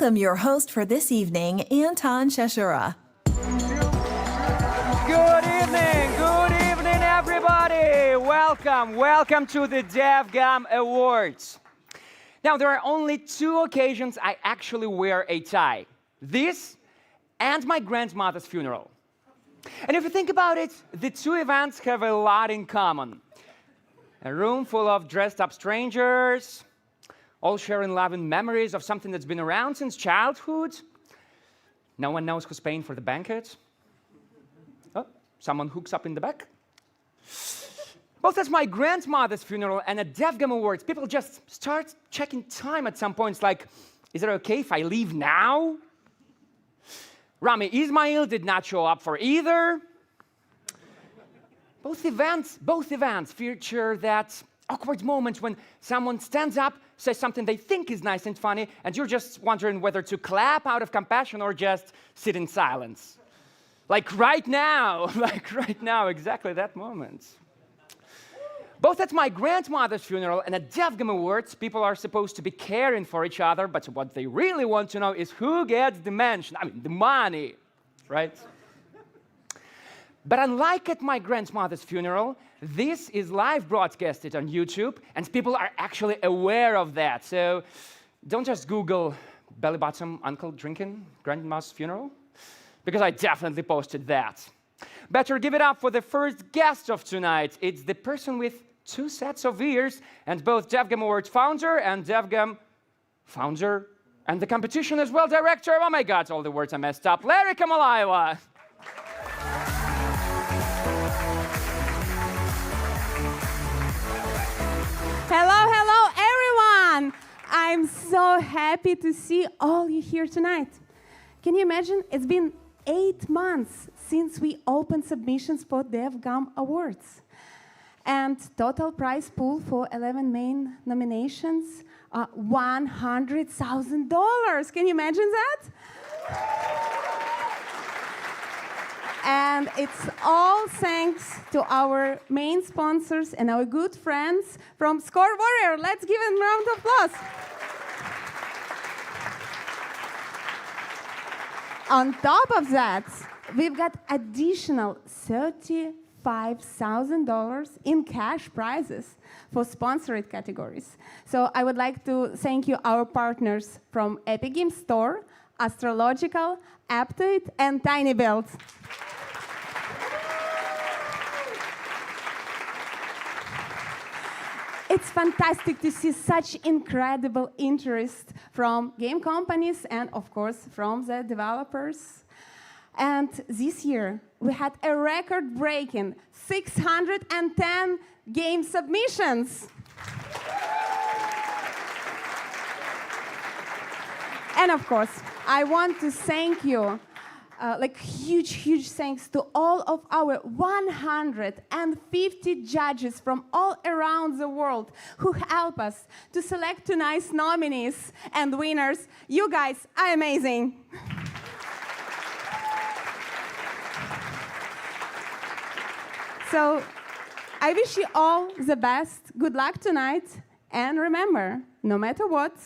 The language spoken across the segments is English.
welcome your host for this evening, Anton Shashura. Good evening, everybody. Welcome to the DevGAMM Awards. Now, there are only two occasions I actually wear a tie. This and my grandmother's funeral. And if you think about it, the two events have a lot in common. A room full of dressed-up strangers, all sharing loving memories of something that's been around since childhood. No one knows who's paying for the banquet. Oh, someone hooks up in the back. Both at my grandmother's funeral and at DevGAMM Awards, people just start checking time at some points, like, is it okay if I leave now? Rami Ismail did not show up for either. Both events feature that awkward moment when someone stands up, says something they think is nice and funny, and you're just wondering whether to clap out of compassion or just sit in silence. Like right now, exactly that moment. Both at my grandmother's funeral and at DevGAMM Awards, people are supposed to be caring for each other, but what they really want to know is who gets the mention, the money, right? But unlike at my grandmother's funeral, this is live broadcasted on YouTube, and people are actually aware of that. So don't just Google belly bottom uncle drinking grandma's funeral, because I definitely posted that. Better give it up for the first guest of tonight. It's the person with two sets of ears, and both DevGAMM Awards founder and DevGAMM founder, and the competition as well director. Oh my God, all the words I messed up. Larry Kamalaiwa. Hello, everyone! I'm so happy to see all you here tonight. Can you imagine? It's been 8 months since we opened submissions for DevGAMM Awards. And total prize pool for 11 main nominations, $100,000. Can you imagine that? And it's all thanks to our main sponsors and our good friends from Score Warrior. Let's give them a round of applause. On top of that, we've got additional $35,000 in cash prizes for sponsored categories. So I would like to thank you, our partners from Epic Games Store, Astrological, Aptoide, and tinyBuild. It's fantastic to see such incredible interest from game companies and, of course, from the developers. And this year, we had a record-breaking 610 game submissions. And, of course, I want to thank you, huge thanks to all of our 150 judges from all around the world who help us to select tonight's nominees and winners. You guys are amazing. So I wish you all the best. Good luck tonight. And remember, no matter what,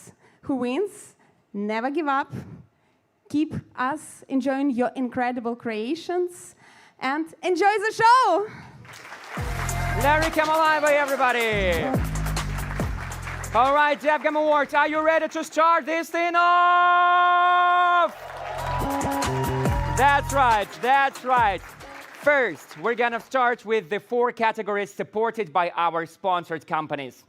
who wins, never give up. Keep us enjoying your incredible creations and enjoy the show. Larry Kamalaiva, everybody. All right, DevGAMM Awards, are you ready to start this thing off? That's right. First, we're gonna start with the 4 categories supported by our sponsored companies.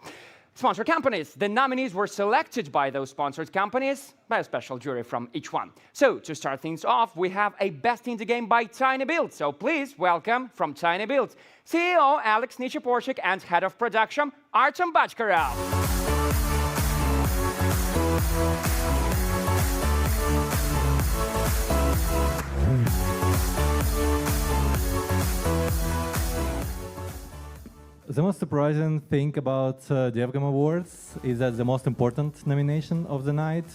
Sponsored companies. The nominees were selected by those sponsored companies by a special jury from each one. So, to start things off, we have a Best in the Game by tinyBuild. So please welcome from tinyBuild, CEO Alex Nichiporchik and Head of Production Artem Bachkarov. The most surprising thing about DevGAMM Awards is that the most important nomination of the night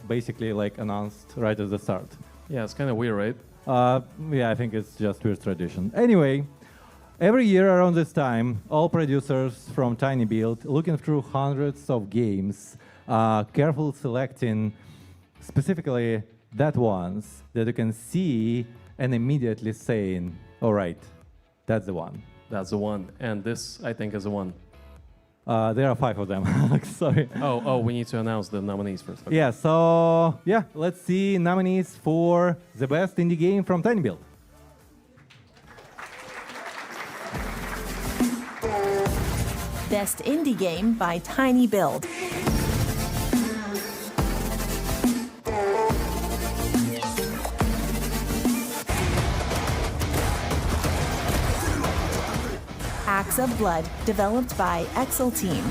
basically announced right at the start. Yeah, it's kind of weird, right? Yeah, I think it's just weird tradition. Anyway, every year around this time, all producers from tinyBuild, looking through hundreds of games, carefully selecting specifically that ones that you can see and immediately saying, all right, that's the one. That's the one. And this, I think, is the one. There are 5 of them. Sorry. Oh, we need to announce the nominees first. Okay. Yeah, so yeah, let's see nominees for the best indie game from tinyBuild. Best Indie Game by tinyBuild. Axe of Blood, developed by Excel Team.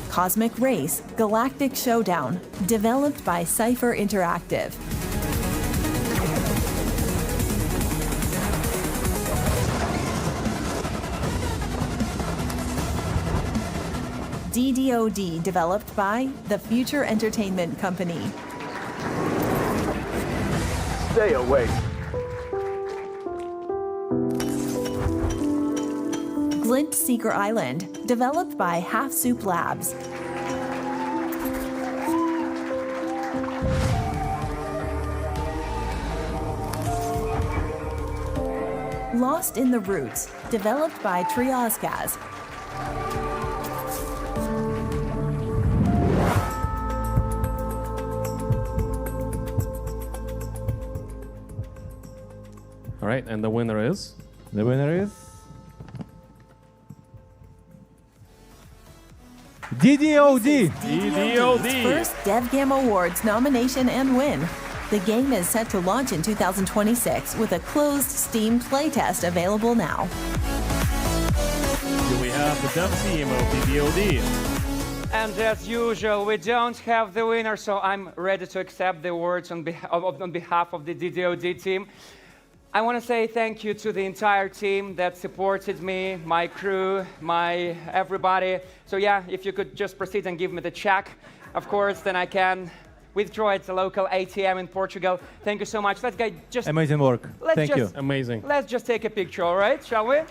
Cosmic Race, Galactic Showdown, developed by Cypher Interactive. DDoD, developed by the Future Entertainment Company. Stay awake. Glint Seeker Island, developed by Half Soup Labs. Lost in the Roots, developed by Triozcaz. All right, and the winner is? The winner is DDoD. DDoD's first DevGAMM Awards nomination and win. The game is set to launch in 2026 with a closed Steam playtest available now. Here we have the dev team of DDoD. And as usual, we don't have the winner, so I'm ready to accept the awards on behalf of the DDoD team. I want to say thank you to the entire team that supported me, my crew, my everybody. So yeah, if you could just proceed and give me the check, of course, then I can withdraw at the local ATM in Portugal. Thank you so much. Let's get just Amazing work. Thank you. Amazing. let's just take a picture, all right? Shall we?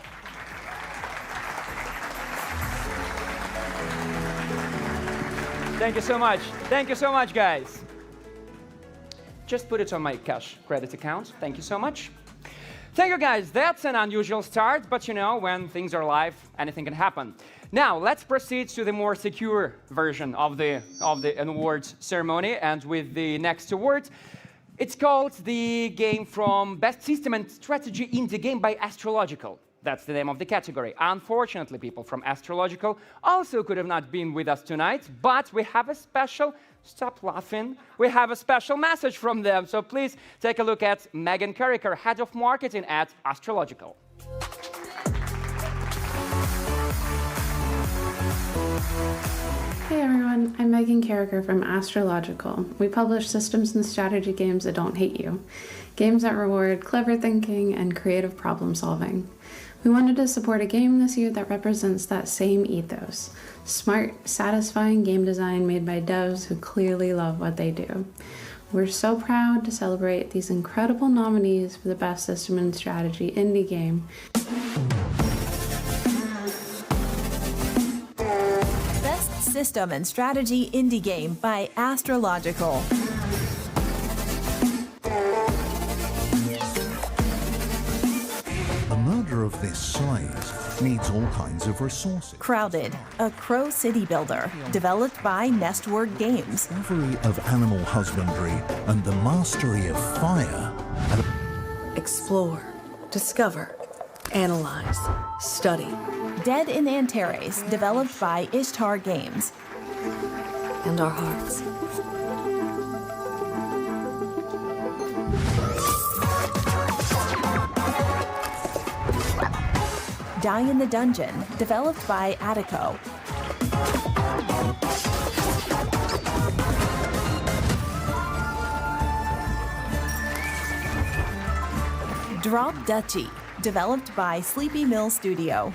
Thank you so much. Thank you so much, guys. Just put it on my cash credit account. Thank you so much. Thank you, guys. That's an unusual start, but you know, when things are live, anything can happen. Now, let's proceed to the more secure version of the awards ceremony, and with the next award. It's called the game from Best System and Strategy Indie Game by Astrological. That's the name of the category. Unfortunately, people from Astrological also could have not been with us tonight, but we have a special, stop laughing, we have a special message from them. So please take a look at Megan Carricker, Head of Marketing at Astrological. Hey everyone, I'm Megan Carricker from Astrological. We publish systems and strategy games that don't hate you. Games that reward clever thinking and creative problem solving. We wanted to support a game this year that represents that same ethos. Smart, satisfying game design made by devs who clearly love what they do. We're so proud to celebrate these incredible nominees for the Best System and Strategy Indie Game. Best System and Strategy Indie Game by Astrological. A murder of this size needs all kinds of resources. Crowded, a Crow City builder, developed by Nestword Games. Discovery of animal husbandry and the mastery of fire. Explore, discover, analyze, study. Dead in Antares, developed by Ishtar Games. And our hearts. Die in the Dungeon, developed by Attico. Drop Duchy, developed by Sleepy Mill Studio.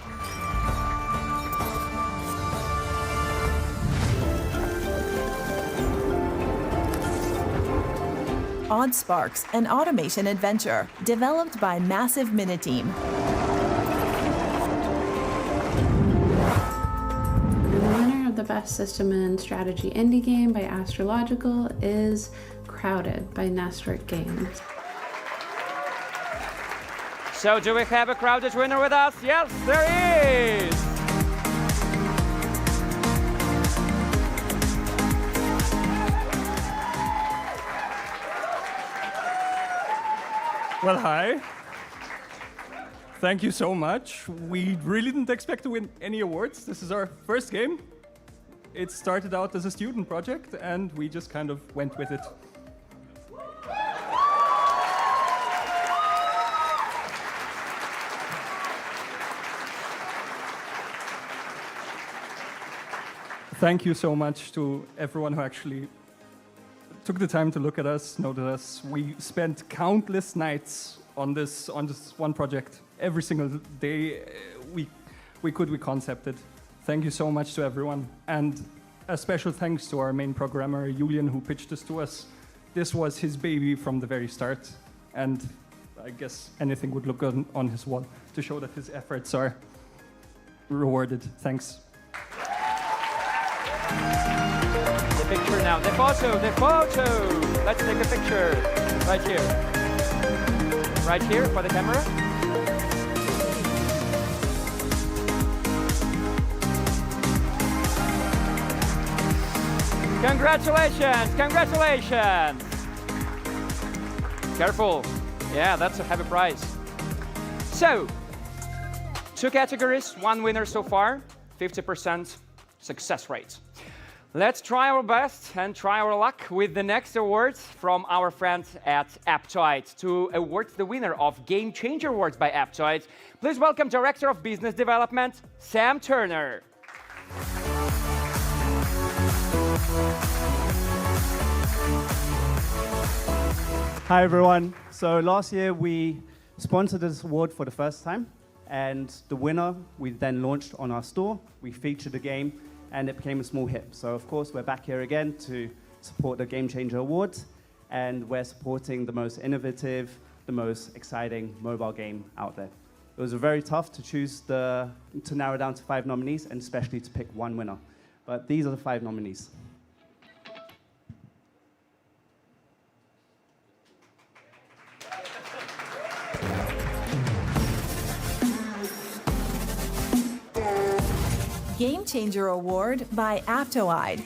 Odd Sparks, an automation adventure developed by Massive Miniteam. And the winner of the Best System and Strategy Indie Game by Astrological is Crowded by Nestwork Games. So do we have a Crowded winner with us? Yes, there is! Well, hi. Thank you so much. We really didn't expect to win any awards. This is our first game. It started out as a student project, and we just kind of went with it. Thank you so much to everyone who actually took the time to look at us, noted us. We spent countless nights on this one project. Every single day we concepted. Thank you so much to everyone. And a special thanks to our main programmer, Julian, who pitched this to us. This was his baby from the very start. And I guess anything would look good on his wall to show that his efforts are rewarded. Thanks. The picture now, the photo! Let's take a picture right here. Right here for the camera. Congratulations, congratulations! Careful, yeah, that's a heavy prize. So, 2 categories, 1 winner so far, 50% success rate. Let's try our best and try our luck with the next awards from our friends at Aptoide to award the winner of Game Changer Awards by Aptoide. Please welcome Director of Business Development, Sam Turner. Hi everyone. So last year we sponsored this award for the first time, and the winner we then launched on our store. We featured the game, and it became a small hit. So of course we're back here again to support the Game Changer Awards, and we're supporting the most innovative, the most exciting mobile game out there. It was very tough to narrow down to 5 nominees, and especially to pick one winner. But these are the 5 nominees. Game Changer Award by Aptoide.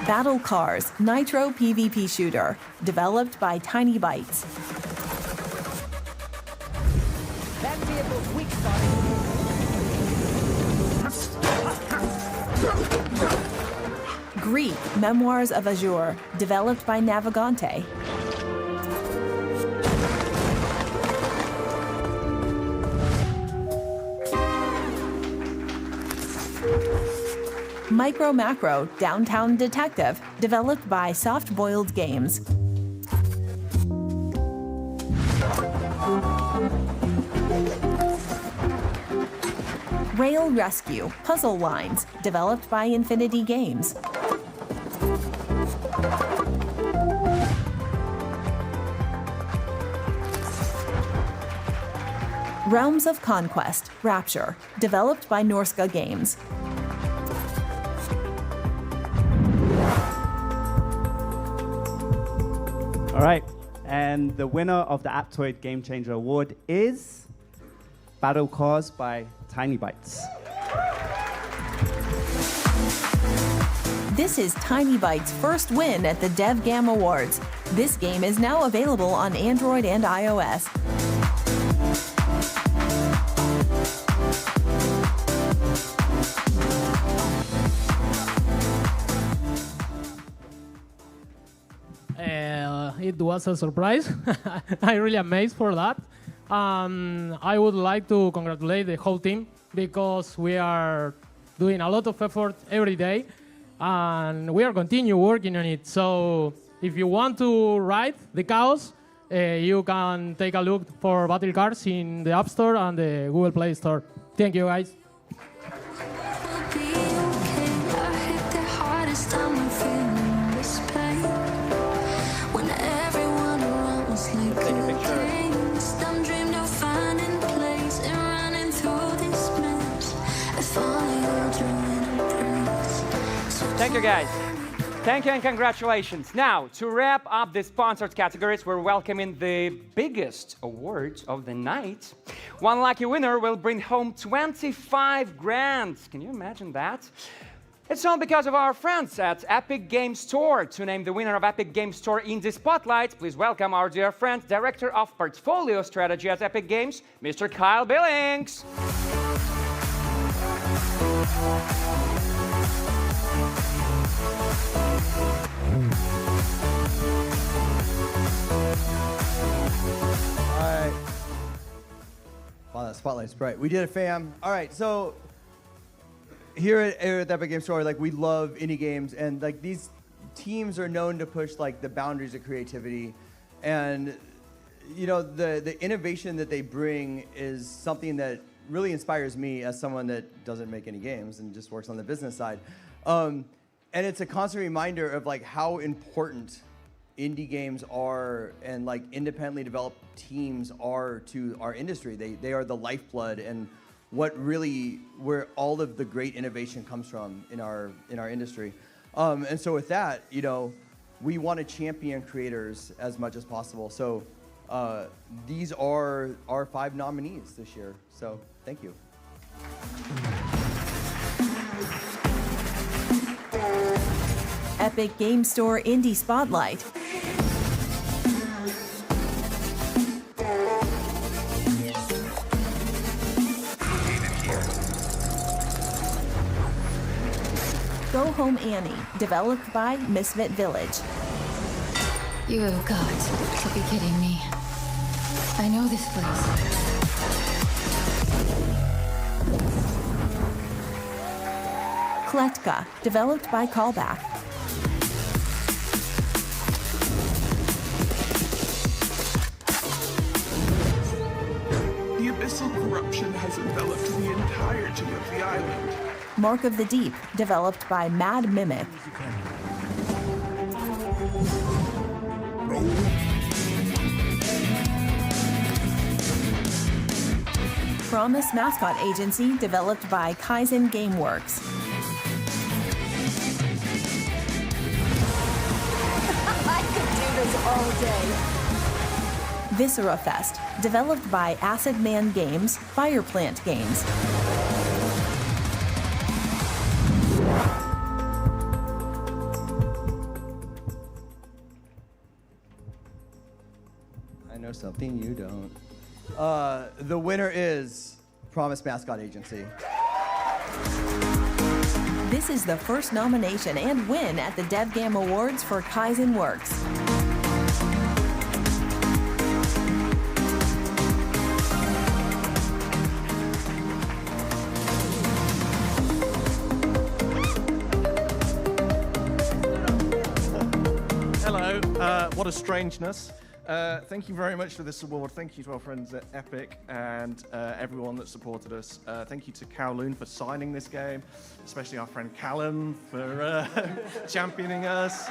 Battle Cars Nitro PvP Shooter, developed by tinyBuild. That vehicle's weak spot. Greek Memoirs of Azure, developed by Navigante. Micro Macro Downtown Detective, developed by Soft Boiled Games. Rail Rescue Puzzle Lines, developed by Infinity Games. Realms of Conquest Rapture, developed by Norska Games. All right, and the winner of the Aptoide Game Changer Award is Battle Cars by tinyBuild. This is tinyBuild's first win at the DevGAMM Awards. This game is now available on Android and iOS. It was a surprise. I'm really amazed for that. I would like to congratulate the whole team because we are doing a lot of effort every day and we are continue working on it. So if you want to ride the chaos, You can take a look for battle cards in the App Store and the Google Play Store. Thank you, guys. Thank you, guys. Thank you and congratulations. Now, to wrap up the sponsored categories, we're welcoming the biggest award of the night. One lucky winner will bring home 25 grand. Can you imagine that? It's all because of our friends at Epic Games Store. To name the winner of Epic Games Store Indie Spotlight, please welcome our dear friend, Director of Portfolio Strategy at Epic Games, Mr. Kyle Billings. All right. Wow, that spotlight's bright. We did it, fam. All right, so here at the Epic Games Store, like, we love indie games, and like these teams are known to push like the boundaries of creativity, and you know the innovation that they bring is something that really inspires me as someone that doesn't make any games and just works on the business side. And it's a constant reminder of like how important indie games are and like independently developed teams are to our industry. They are the lifeblood and what really where all of the great innovation comes from in our industry. And so with that, you know, we want to champion creators as much as possible. So these are our 5 nominees this year. So thank you. Epic Games Store Indie Spotlight. Go Home Annie, developed by Misfit Village. You have got to be kidding me. I know this place. Kletka, developed by Callback. The abyssal corruption has enveloped the entirety of the island. Mark of the Deep, developed by Mad Mimic. Promise Mascot Agency, developed by Kaizen Gameworks. I could do this all day. Viscera Fest, developed by Acid Man Games, Fireplant Games. I know something you don't. The winner is Promise Mascot Agency. This is the first nomination and win at the DevGAMM Awards for Kaizen Works. Hello, what a strangeness. Thank you very much for this award. Thank you to our friends at Epic and everyone that supported us. Thank you to Kowloon for signing this game, especially our friend Callum for championing us.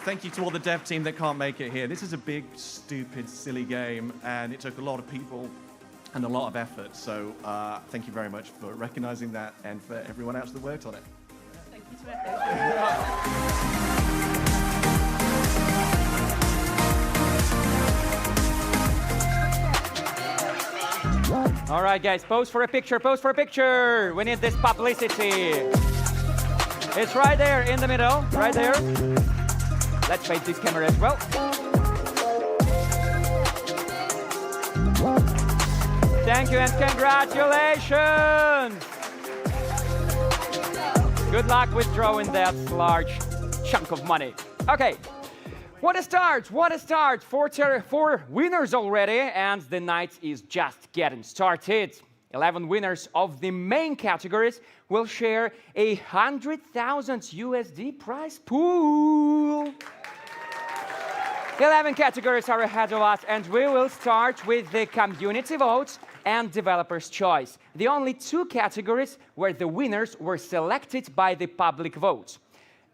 Thank you to all the dev team that can't make it here. This is a big, stupid, silly game, and it took a lot of people and a lot of effort. So thank you very much for recognizing that and for everyone else that worked on it. Thank you to Epic. All right, guys, pose for a picture, pose for a picture. We need this publicity. It's right there in the middle, right there. Let's face this camera as well. Thank you and congratulations. Good luck with drawing that large chunk of money. Okay. What a start! What a start! 4 winners already, and the night is just getting started. 11 winners of the main categories will share a 100,000 USD prize pool. 11 categories are ahead of us, and we will start with the community votes and developers' choice. The only two categories where the winners were selected by the public vote.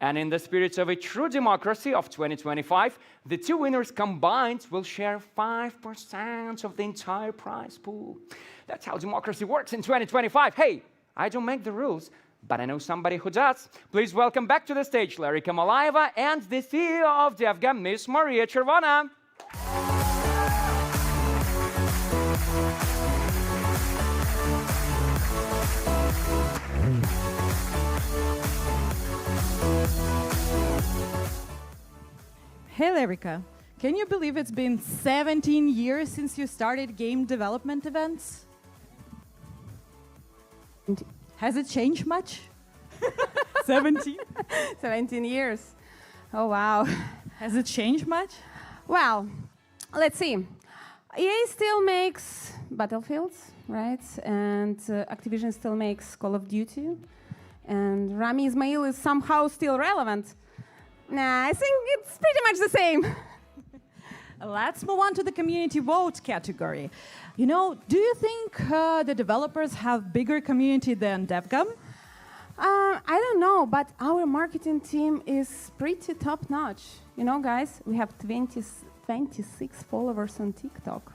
And in the spirit of a true democracy of 2025, the two winners combined will share 5% of the entire prize pool. That's how democracy works in 2025. Hey, I don't make the rules, but I know somebody who does. Please welcome back to the stage Larry Kamalaeva and the CEO of DevGAMM, Miss Maria Chervona. Hey, Lerica. Can you believe it's been 17 years since you started game development events? Has it changed much? 17? 17 years. Oh, wow. Has it changed much? Well, let's see. EA still makes Battlefields, right? And Activision still makes Call of Duty. And Rami Ismail is somehow still relevant. Nah, I think it's pretty much the same. Let's move on to the community vote category. You know, do you think the developers have bigger community than DevGAMM? I don't know, but our marketing team is pretty top-notch. You know, guys, we have 26 followers on TikTok.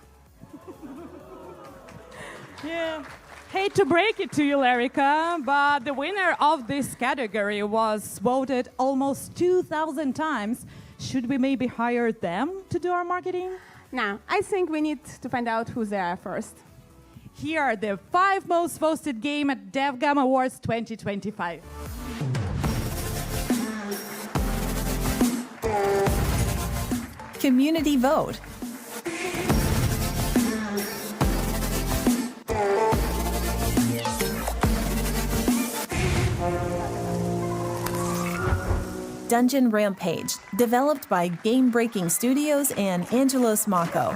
Yeah. Hate to break it to you, Lerica, but the winner of this category was voted almost 2,000 times. Should we maybe hire them to do our marketing? Nah, I think we need to find out who's there first. Here are the 5 most voted games at DevGAMM Awards 2025. Community vote. Dungeon Rampage, developed by Game Breaking Studios and Angelos Mako.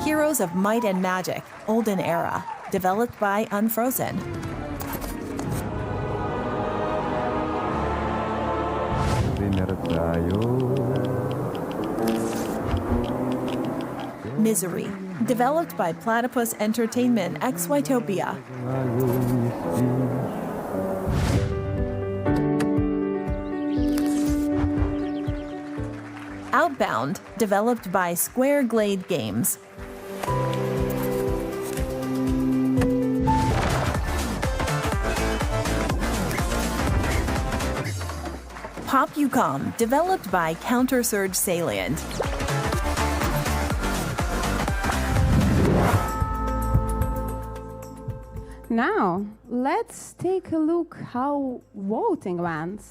Heroes of Might and Magic, Olden Era, developed by Unfrozen. Misery, developed by Platypus Entertainment XYtopia. Outbound, developed by Square Glade Games. PopUcom, developed by Counter Surge Salient. Now, let's take a look how voting went.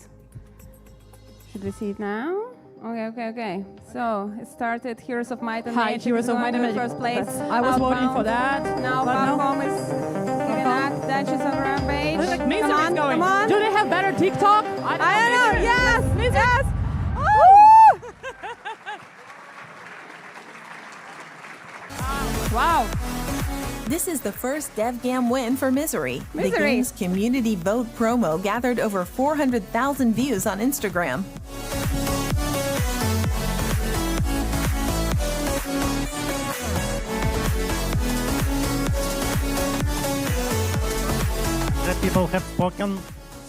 Should we see it now? Okay. So, it started Heroes of Might and Magic. Heroes of Might and Magic. First place. I was voting for that. Now, Capcom is giving up Dungeons of Rampage. Look, Come Misery on, is going. come on. Do they have better TikTok? I don't know. Yes, yes. Wow. This is the first DevGAMM win for Misery. The Misery. game's community vote promo gathered over 400,000 views on Instagram. The people have spoken,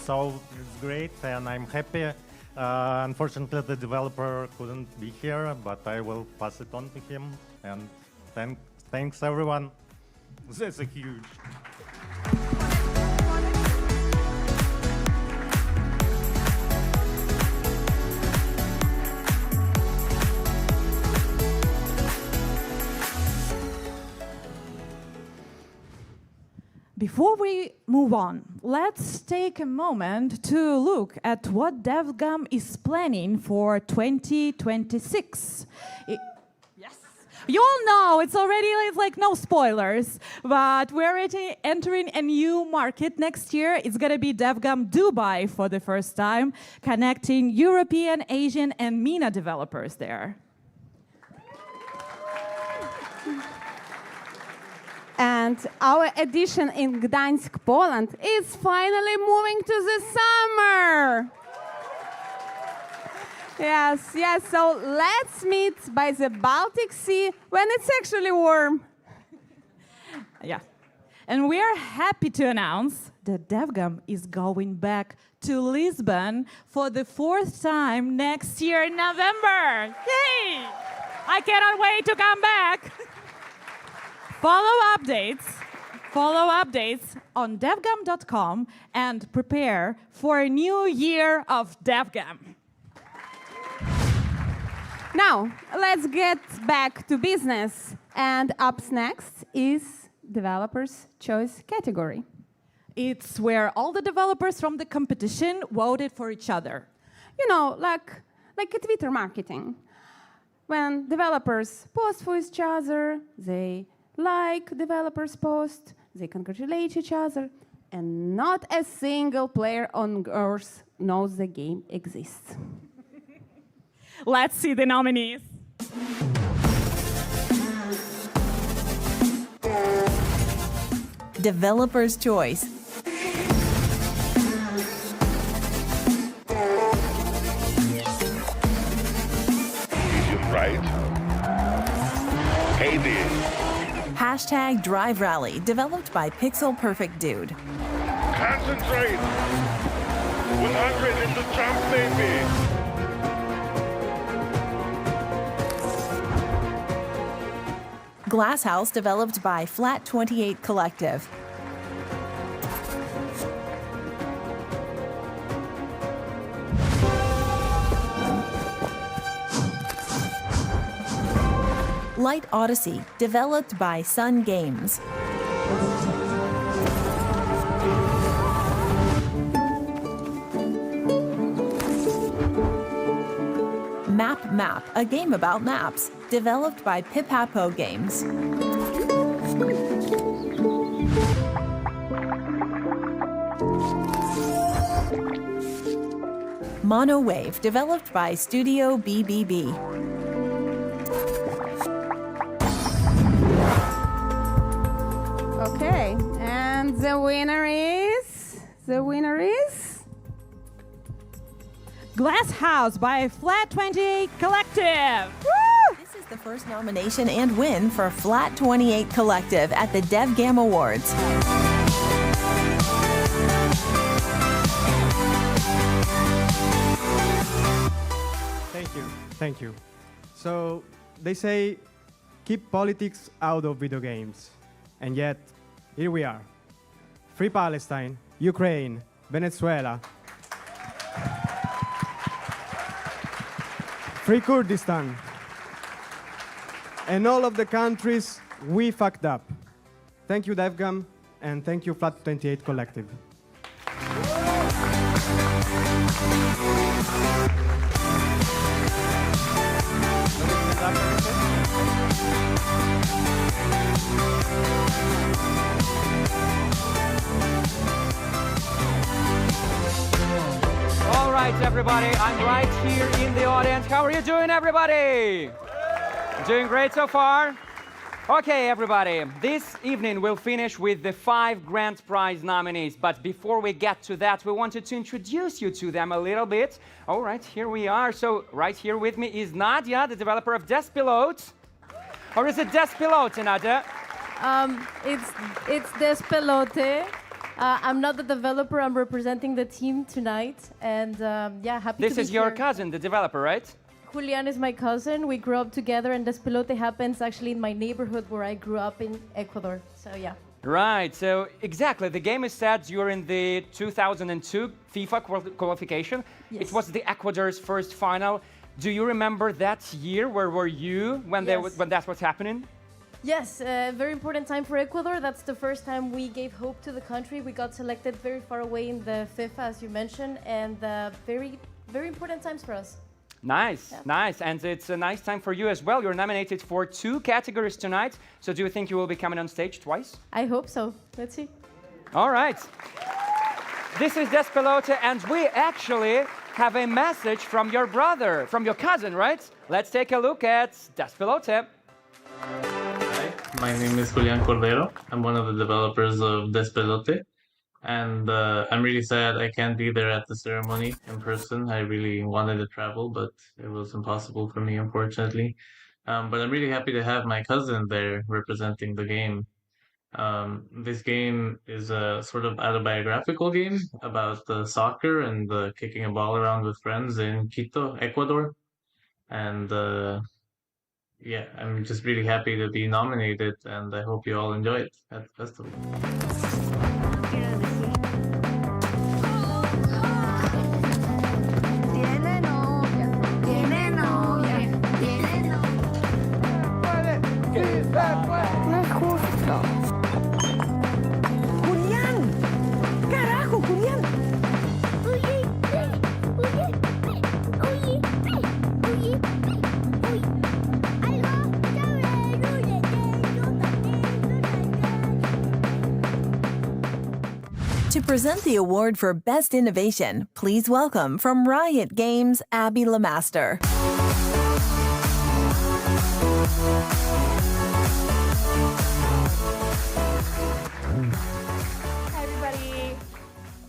so it's great, and I'm happy. Unfortunately, the developer couldn't be here, but I will pass it on to him. And thanks everyone. This is huge. Before we move on, let's take a moment to look at what DevGAMM is planning for 2026. You all know it's already like no spoilers, but we're already entering a new market next year. It's going to be DevGAMM Dubai for the first time, connecting European, Asian, and MENA developers there. And And our edition in Gdańsk, Poland is finally moving to the summer. Yes, yes, so let's meet by the Baltic Sea when it's actually warm. Yeah. And we are happy to announce that DevGAMM is going back to Lisbon for the 4th time next year in November. Yay! I cannot wait to come back. Follow updates on devgamm.com and prepare for a new year of DevGAMM. Now, let's get back to business. And up next is Developers' Choice category. It's where all the developers from the competition voted for each other. You know, like a Twitter marketing. When developers post for each other, they like developers' post, they congratulate each other, and not a single player on Earth knows the game exists. Let's see the nominees. Developer's Choice. Right. Hey there. Hashtag Drive Rally, developed by Pixel Perfect Dude. Concentrate. 100 in the jump, baby. Glasshouse, developed by Flat 28 Collective. Light Odyssey, developed by Sun Games. Map, a game about maps, developed by Pipapo Games. Monowave, developed by Studio BBB. Okay, and the winner is Glasshouse by Flat 28 Collective. Woo! This is the first nomination and win for Flat 28 Collective at the DevGAMM Awards. Thank you. So they say keep politics out of video games. And yet, here we are. Free Palestine, Ukraine, Venezuela. Free Kurdistan. And all of the countries we fucked up. Thank you, DevGAMM, and thank you, Flat 28 Collective. All right, everybody, I'm right here in the audience. How are you doing, everybody? Doing great so far? Okay, everybody, this evening we'll finish with the 5 grand prize nominees. But before we get to that, we wanted to introduce you to them a little bit. All right, here we are. So right here with me is Nadia, the developer of despelote. Or is it despelote, Nadia? It's despelote. I'm not the developer. I'm representing the team tonight, and yeah, happy to be here. This is your cousin, the developer, right? Julian is my cousin. We grew up together, and despelote happens actually in my neighborhood where I grew up in Ecuador. So yeah. Right. So exactly, the game is set during the 2002 FIFA qualification. Yes. It was the Ecuador's first final. Do you remember that year? Where were you when when that was happening? Yes, very important time for Ecuador. That's the first time we gave hope to the country. We got selected very far away in the FIFA, as you mentioned, and very, very important times for us. Nice, nice. And it's a nice time for you as well. You're nominated for 2 categories tonight. So do you think you will be coming on stage twice? I hope so. Let's see. All right. This is Despelote, and we actually have a message from your brother, from your cousin, right? Let's take a look at Despelote. My name is Julian Cordero. I'm one of the developers of Despelote. And I'm really sad I can't be there at the ceremony in person. I really wanted to travel, but it was impossible for me, unfortunately. But I'm really happy to have my cousin there representing the game. This game is a sort of autobiographical game about soccer and kicking a ball around with friends in Quito, Ecuador. And yeah, I'm just really happy to be nominated, and I hope you all enjoy it at the festival. No es justo. ¡Julián! ¡Carajo, Julián! To present the award for Best Innovation, please welcome from Riot Games, Abby Lamaster. Hi everybody.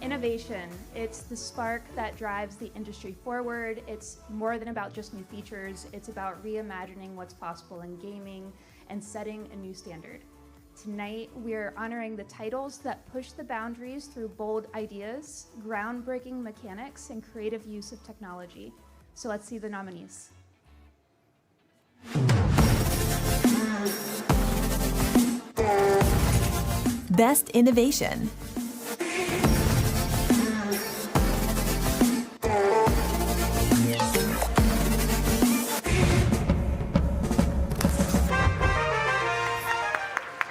Innovation. It's the spark that drives the industry forward. It's more than about just new features. It's about reimagining what's possible in gaming and setting a new standard. Tonight, we're honoring the titles that push the boundaries through bold ideas, groundbreaking mechanics, and creative use of technology. So let's see the nominees. Best Innovation.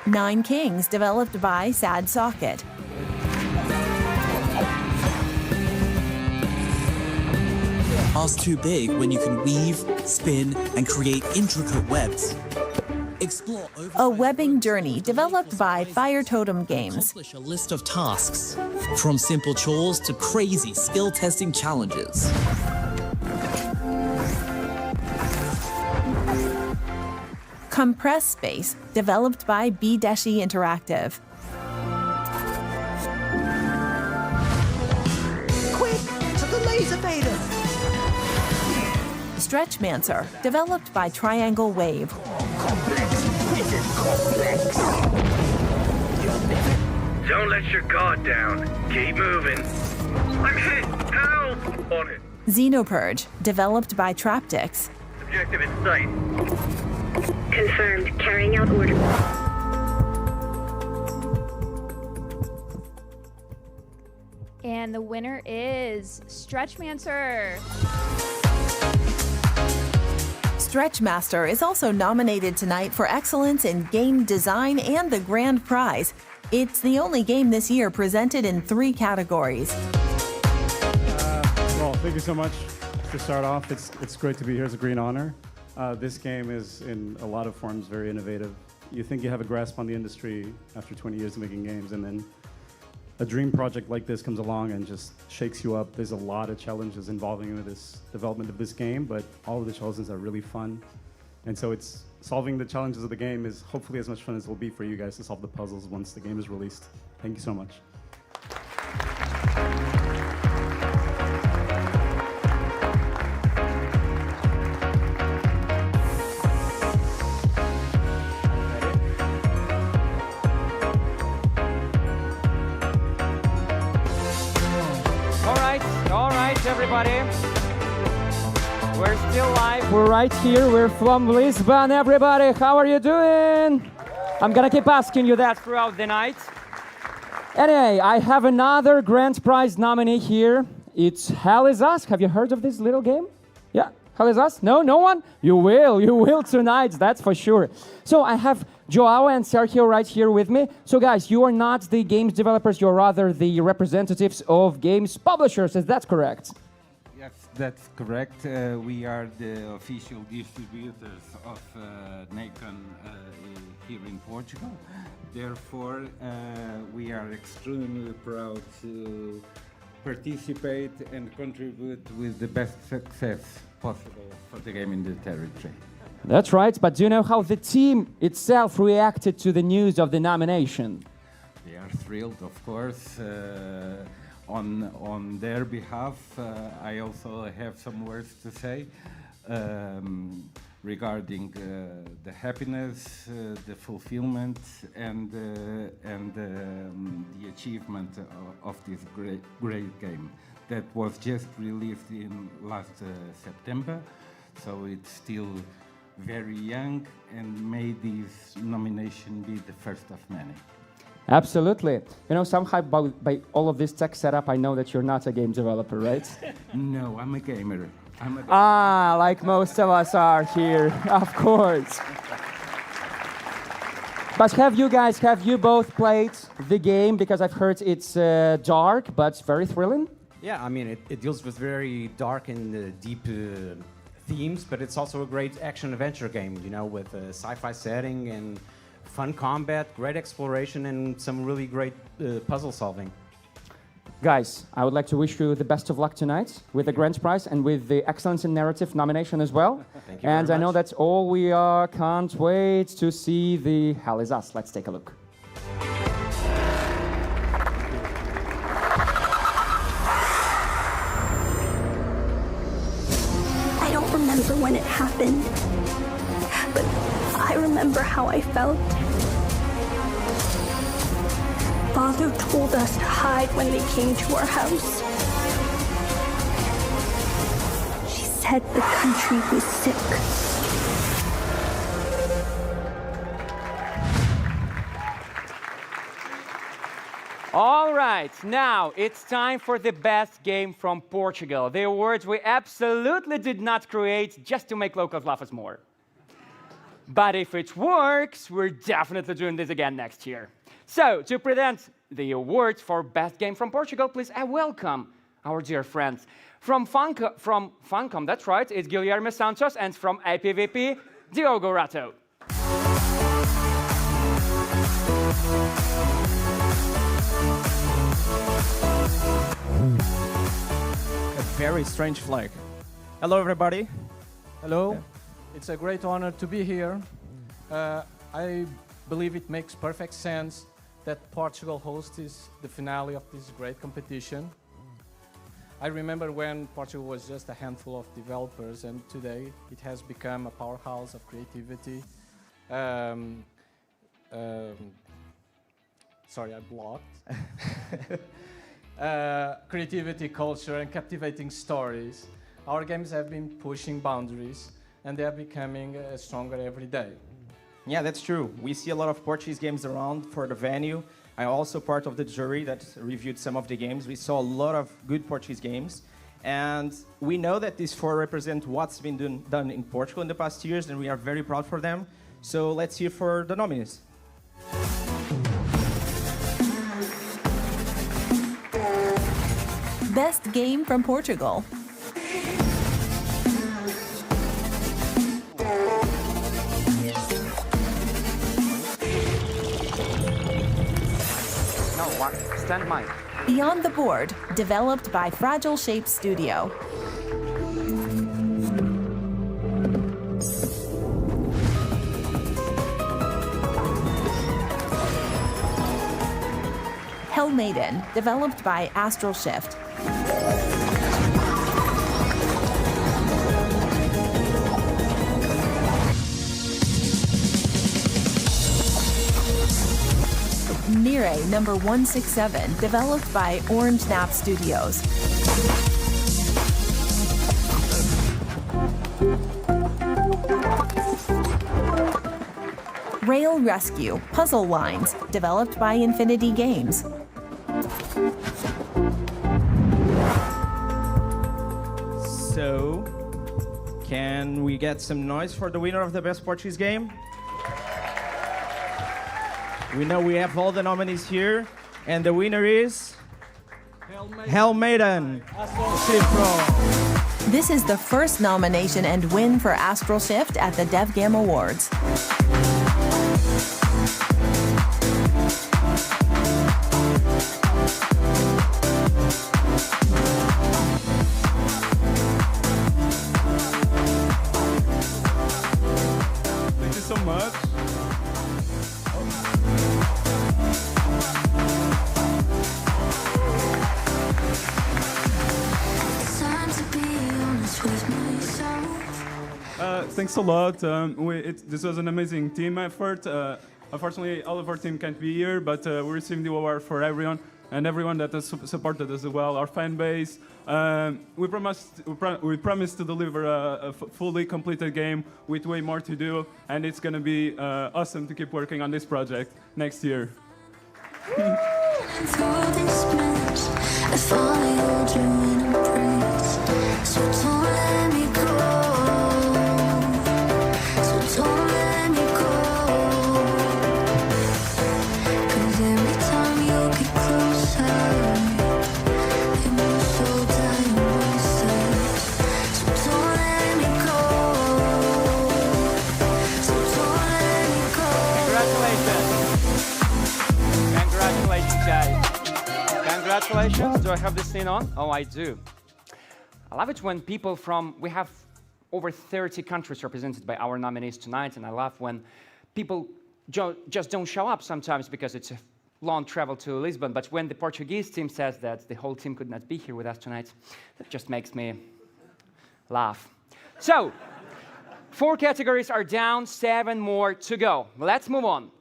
Nine Kings, developed by Sad Socket. Ask too big when you can weave, spin, and create intricate webs. Explore A Webbing Journey, developed by Fire Totem Games. Accomplish a list of tasks, from simple chores to crazy skill-testing challenges. Compress Space, developed by B-Dashi Interactive. Quick, to the laser beta! Stretchmancer, developed by Triangle Wave. This is complex. Don't let your guard down. Keep moving. I'm hit. Help! On it. Xenopurge, developed by Traptix. Objective in sight. Confirmed. Carrying out order. And the winner is Stretchmancer. Stretchmaster is also nominated tonight for excellence in game design and the grand prize. It's the only game this year presented in 3 categories. Well, thank you so much. To start off, it's great to be here. It's a great honor. This game is, in a lot of forms, very innovative. You think you have a grasp on the industry after 20 years of making games, and then a dream project like this comes along and just shakes you up. There's a lot of challenges involving this development of this game, but all of the challenges are really fun. And so it's solving the challenges of the game is hopefully as much fun as it will be for you guys to solve the puzzles once the game is released. Thank you so much. All right, everybody. We're still live. We're right here. We're from Lisbon, everybody. How are you doing? I'm gonna keep asking you that throughout the night. Anyway, I have another grand prize nominee here. It's Hell Is Us. Have you heard of this little game? Yeah, Hell Is Us? No, no one? You will tonight, that's for sure. So I have Joao and Sergio right here with me. So guys, you are not the games developers, you're rather the representatives of games publishers, is that correct? Yes, that's correct. We are the official distributors of Nacon here in Portugal. Therefore, we are extremely proud to participate and contribute with the best success possible for the game in the territory. That's right, but do you know how the team itself reacted to the news of the nomination? They are thrilled, of course. On their behalf, I also have some words to say regarding the happiness, the fulfillment, and the achievement of this great game that was just released in last September. So it's still very young, and may this nomination be the first of many. Absolutely. You know, somehow by all of this tech setup, I know that you're not a game developer, right? No, I'm a gamer. Ah, like most of us are here, of course. But have you both played the game? Because I've heard it's dark, but very thrilling. Yeah, I mean, it deals with very dark and deep themes, but it's also a great action-adventure game, you know, with a sci-fi setting and fun combat, great exploration, and some really great puzzle solving. Guys, I would like to wish you the best of luck tonight with the grand prize and with the Excellence in Narrative nomination as well. Thank you and very I know much. that's all we are. Can't wait to see the Hell Is Us. Let's take a look. I don't remember when it happened, but I remember how I felt. Father told us to hide when they came to our house. She said the country was sick. All right, now it's time for the best game from Portugal. The awards we absolutely did not create just to make locals laugh us more. But if it works, we're definitely doing this again next year. So, to present the awards for Best Game from Portugal, please I welcome our dear friends. From Funcom, that's right, it's Guilherme Santos, and from APVP, Diogo Rato. A very strange flag. Hello, everybody. Hello. It's a great honor to be here. I believe it makes perfect sense that Portugal hosts the finale of this great competition. I remember when Portugal was just a handful of developers, and today it has become a powerhouse of creativity. Sorry, I blocked. Creativity, culture, and captivating stories. Our games have been pushing boundaries, and they are becoming stronger every day. Yeah, that's true. We see a lot of Portuguese games around for the venue. I'm also part of the jury that reviewed some of the games. We saw a lot of good Portuguese games. And we know that these four represent what's been done in Portugal in the past years, and we are very proud for them. So let's hear for the nominees. Best Game from Portugal. Stand mine. Beyond the Board, developed by Fragile Shape Studio. Hell Maiden, developed by Astral Shift. Mire number 167, developed by Orange Nap Studios. Rail Rescue, Puzzle Lines, developed by Infinity Games. So, can we get some noise for the winner of the Best Portuguese Game? We know we have all the nominees here, and the winner is Hell Maiden. This is the first nomination and win for Astral Shift at the DevGAMM Awards. thanks a lot. This was an amazing team effort. Unfortunately, all of our team can't be here, but we received the award for everyone and everyone that has supported us as well. Our fan base. We promised to deliver a fully completed game with way more to do, and it's going to be awesome to keep working on this project next year. Congratulations. Do I have this thing on? Oh, I do. I love it when people we have over 30 countries represented by our nominees tonight, and I love when people just don't show up sometimes because it's a long travel to Lisbon, but when the Portuguese team says that the whole team could not be here with us tonight, that just makes me laugh. So, 4 categories are down, 7 more to go. Let's move on.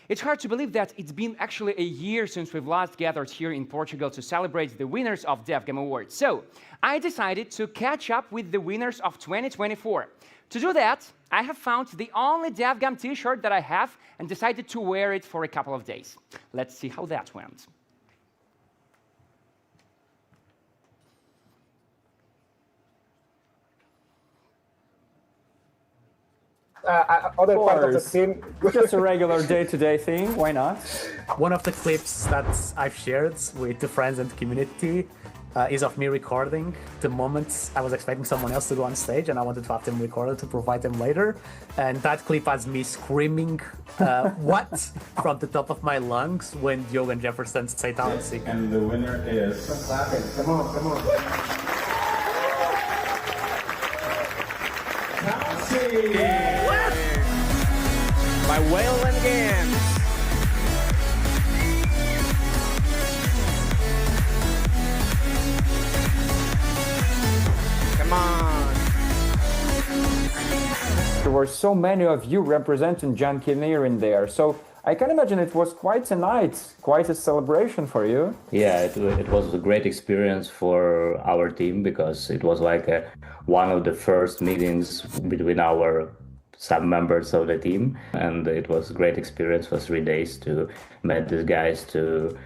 It's hard to believe that it's been actually a year since we've last gathered here in Portugal to celebrate the winners of DevGAMM Awards. So, I decided to catch up with the winners of 2024. To do that, I have found the only DevGAMM t-shirt that I have and decided to wear it for a couple of days. Let's see how that went. Other part of the team, just a regular day-to-day thing, why not? One of the clips that I've shared with the friends and community is of me recording the moments I was expecting someone else to go on stage, and I wanted to have them recorded to provide them later. And that clip has me screaming, what? From the top of my lungs when Diogo and Jefferson say talent seeking. And the winner is... Come on, come on. By Whalen Games. Come on. There were so many of you representing John Kinnear in there, so I can imagine it was quite a night, quite a celebration for you. Yeah, it was a great experience for our team because it was like one of the first meetings between our sub-members of the team, and it was a great experience for 3 days to meet these guys, to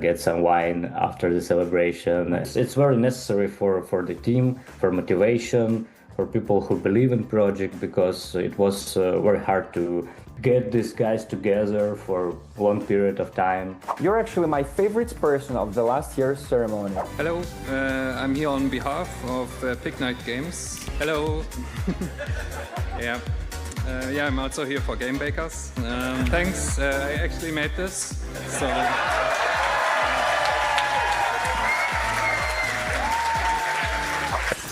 get some wine after the celebration. It's very necessary for the team, for motivation, for people who believe in project, because it was very hard to get these guys together for a long period of time. You're actually my favorite person of the last year's ceremony. Hello, I'm here on behalf of Pick Night Games. Hello. Yeah, I'm also here for Game Bakers. Thanks, I actually made this. So.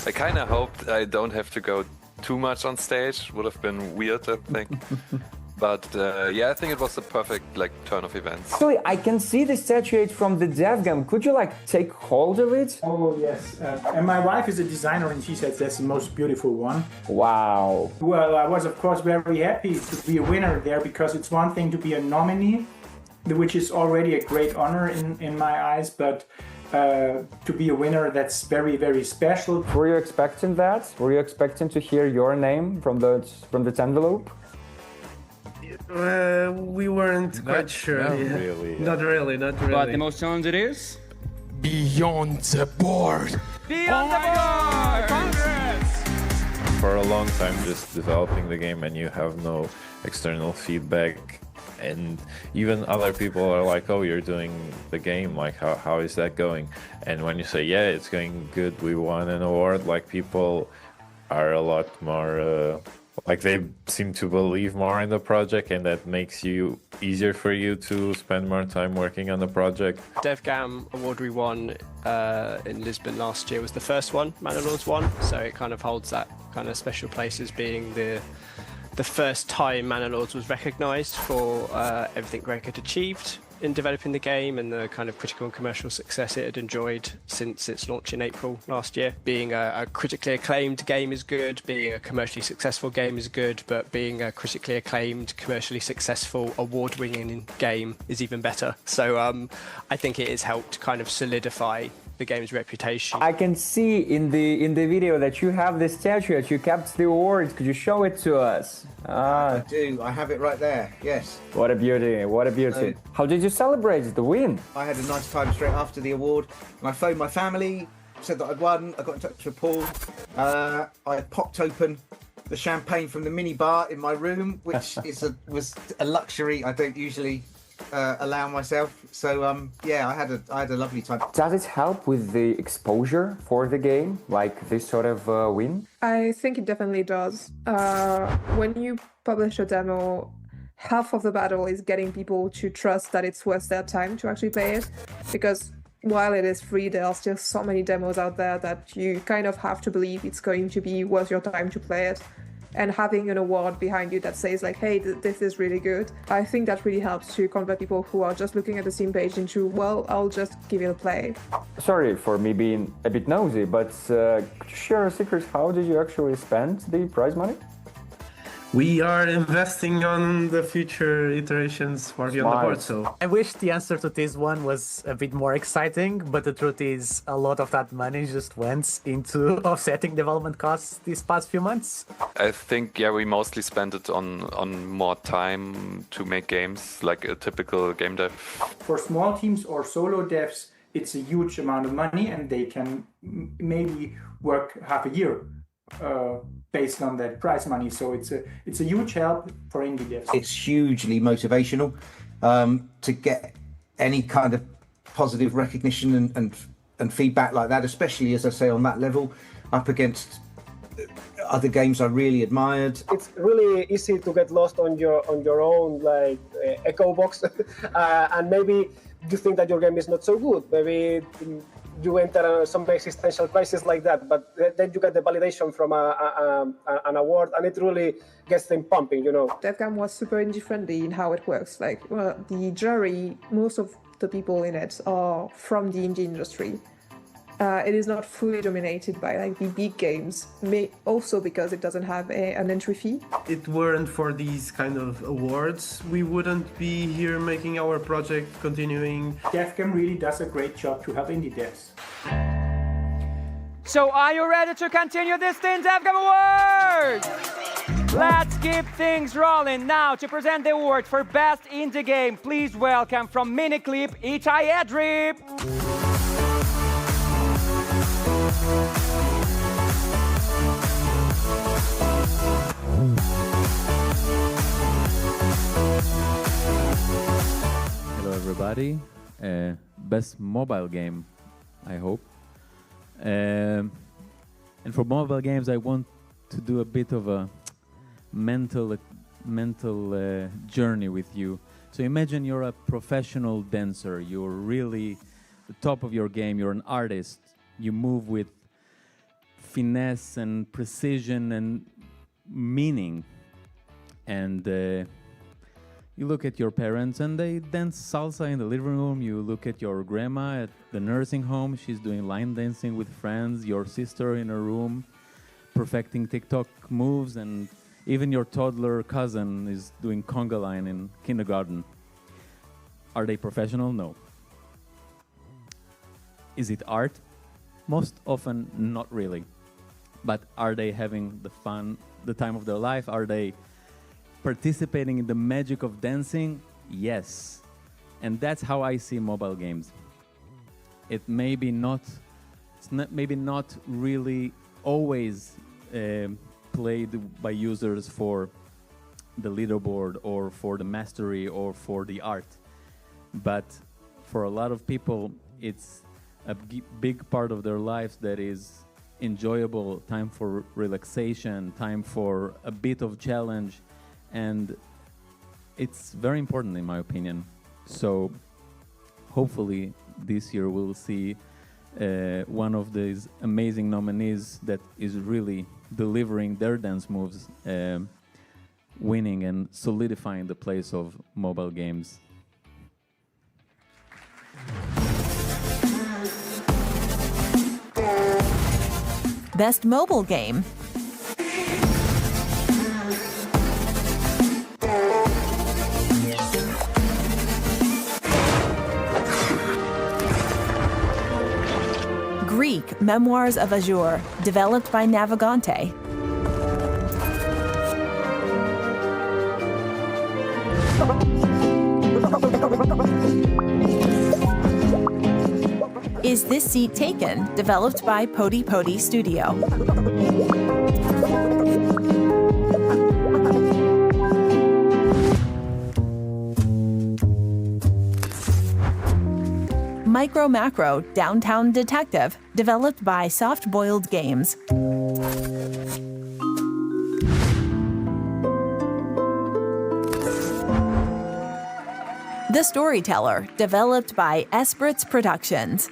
I kind of hoped I don't have to go too much on stage. Would have been weird, I think. But yeah, I think it was the perfect turn of events. Actually, I can see the statuette from the DevGAMM. Could you take hold of it? Oh yes, and my wife is a designer, and she says that's the most beautiful one. Wow. Well, I was of course very happy to be a winner there, because it's one thing to be a nominee, which is already a great honor in my eyes, but to be a winner, that's very, very special. Were you expecting that? Were you expecting to hear your name from the envelope? We weren't quite sure. Not yeah. really. Not really, not really. But the most talented is? Beyond the board. Beyond the board! Congrats! For a long time just developing the game and you have no external feedback, and even other people are like, oh, you're doing the game, how is that going? And when you say, yeah, it's going good, we won an award, people are a lot more they seem to believe more in the project, and that makes you easier for you to spend more time working on the project. DevGAMM award we won in Lisbon last year was the first one Manilords won, so it kind of holds that kind of special place as being the first time Manilords was recognised for everything Greg had achieved in developing the game and the kind of critical and commercial success it had enjoyed since its launch in April last year. Being a critically acclaimed game is good, being a commercially successful game is good, but being a critically acclaimed, commercially successful, award-winning game is even better. So I think it has helped kind of solidify the game's reputation. I can see in the video that you have the statuette. You kept the awards. Could you show it to us? I do. I have it right there. Yes. What a beauty! What a beauty! How did you celebrate the win? I had a nice time straight after the award. And I phoned my family, said that I'd won. I got in touch with Paul. I popped open the champagne from the mini bar in my room, which was a luxury I don't usually allow myself. So yeah, I had a lovely time. Does it help with the exposure for the game, like this sort of win? I think it definitely does. When you publish a demo, half of the battle is getting people to trust that it's worth their time to actually play it, because while it is free, there are still so many demos out there that you kind of have to believe it's going to be worth your time to play it. And having an award behind you that says like, hey, this is really good, I think that really helps to convert people who are just looking at the Steam page into, well, I'll just give it a play. Sorry for me being a bit nosy, but could you share a secret? How did you actually spend the prize money? We are investing on the future iterations for Beyond the Board, so I wish the answer to this one was a bit more exciting, but the truth is a lot of that money just went into offsetting development costs these past few months. I think, yeah, we mostly spent it on more time to make games, like a typical game dev. For small teams or solo devs, it's a huge amount of money, and they can maybe work half a year based on that prize money. So it's a huge help for indie devs. It's hugely motivational to get any kind of positive recognition and feedback like that, especially, as I say, on that level, up against other games I really admired. It's really easy to get lost on your own like echo box, and maybe you think that your game is not so good. Maybe you enter some existential crisis like that, but then you get the validation from an award, and it really gets them pumping, you know. DevGAMM was super indie-friendly in how it works. Like, well, the jury, most of the people in it are from the indie industry. It is not fully dominated by like the big games, also because it doesn't have an entry fee. It weren't for these kind of awards, we wouldn't be here making our project continuing. DevGAMM really does a great job to help indie devs. So are you ready to continue this thing, DevGAMM Awards? Let's keep things rolling. Now, to present the award for Best Indie Game, please welcome from Miniclip, tinyBuild. Hello everybody, best mobile game, I hope. And for mobile games I want to do a bit of a mental journey with you. So imagine you're a professional dancer, you're really the top of your game, you're an artist, you move with finesse and precision and meaning, and you look at your parents and they dance salsa in the living room. You look at your grandma at the nursing home, she's doing line dancing with friends, your sister in her room perfecting TikTok moves, and even your toddler cousin is doing conga line in kindergarten. Are they professional? No. Is it art? Most often not really. But are they having the fun, the time of their life? Are they participating in the magic of dancing? Yes. And that's how I see mobile games. It may be maybe not really always played by users for the leaderboard or for the mastery or for the art. But for a lot of people, it's a big part of their lives that is enjoyable, time for relaxation, time for a bit of challenge, and it's very important in my opinion. So hopefully this year we'll see one of these amazing nominees that is really delivering their dance moves, winning and solidifying the place of mobile games. Best mobile game. Greek Memoirs of Azure, developed by Navigante. Is This Seat Taken, developed by Pody Pody Studio. Micro Macro Downtown Detective, developed by Soft Boiled Games. The Storyteller, developed by Espritz Productions.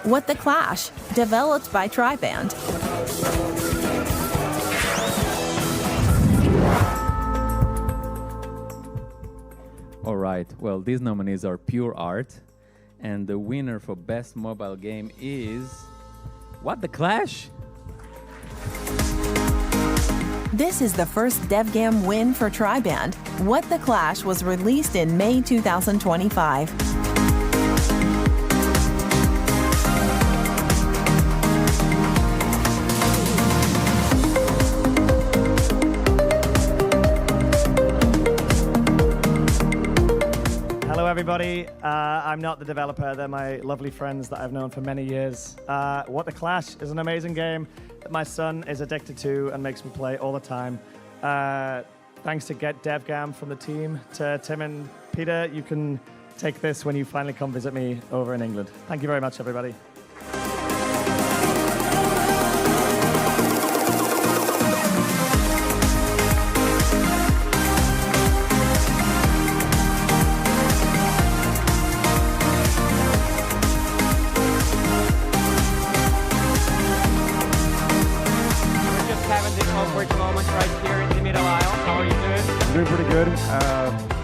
What the Clash, developed by Triband. All right, well, these nominees are pure art, and the winner for Best Mobile Game is... What the Clash? This is the first DevGAMM win for Triband. What the Clash was released in May 2025. Hello everybody, I'm not the developer, they're my lovely friends that I've known for many years. What the Clash is an amazing game that my son is addicted to and makes me play all the time. Thanks to Get DevGAMM from the team, to Tim and Peter, you can take this when you finally come visit me over in England. Thank you very much everybody. Doing pretty good.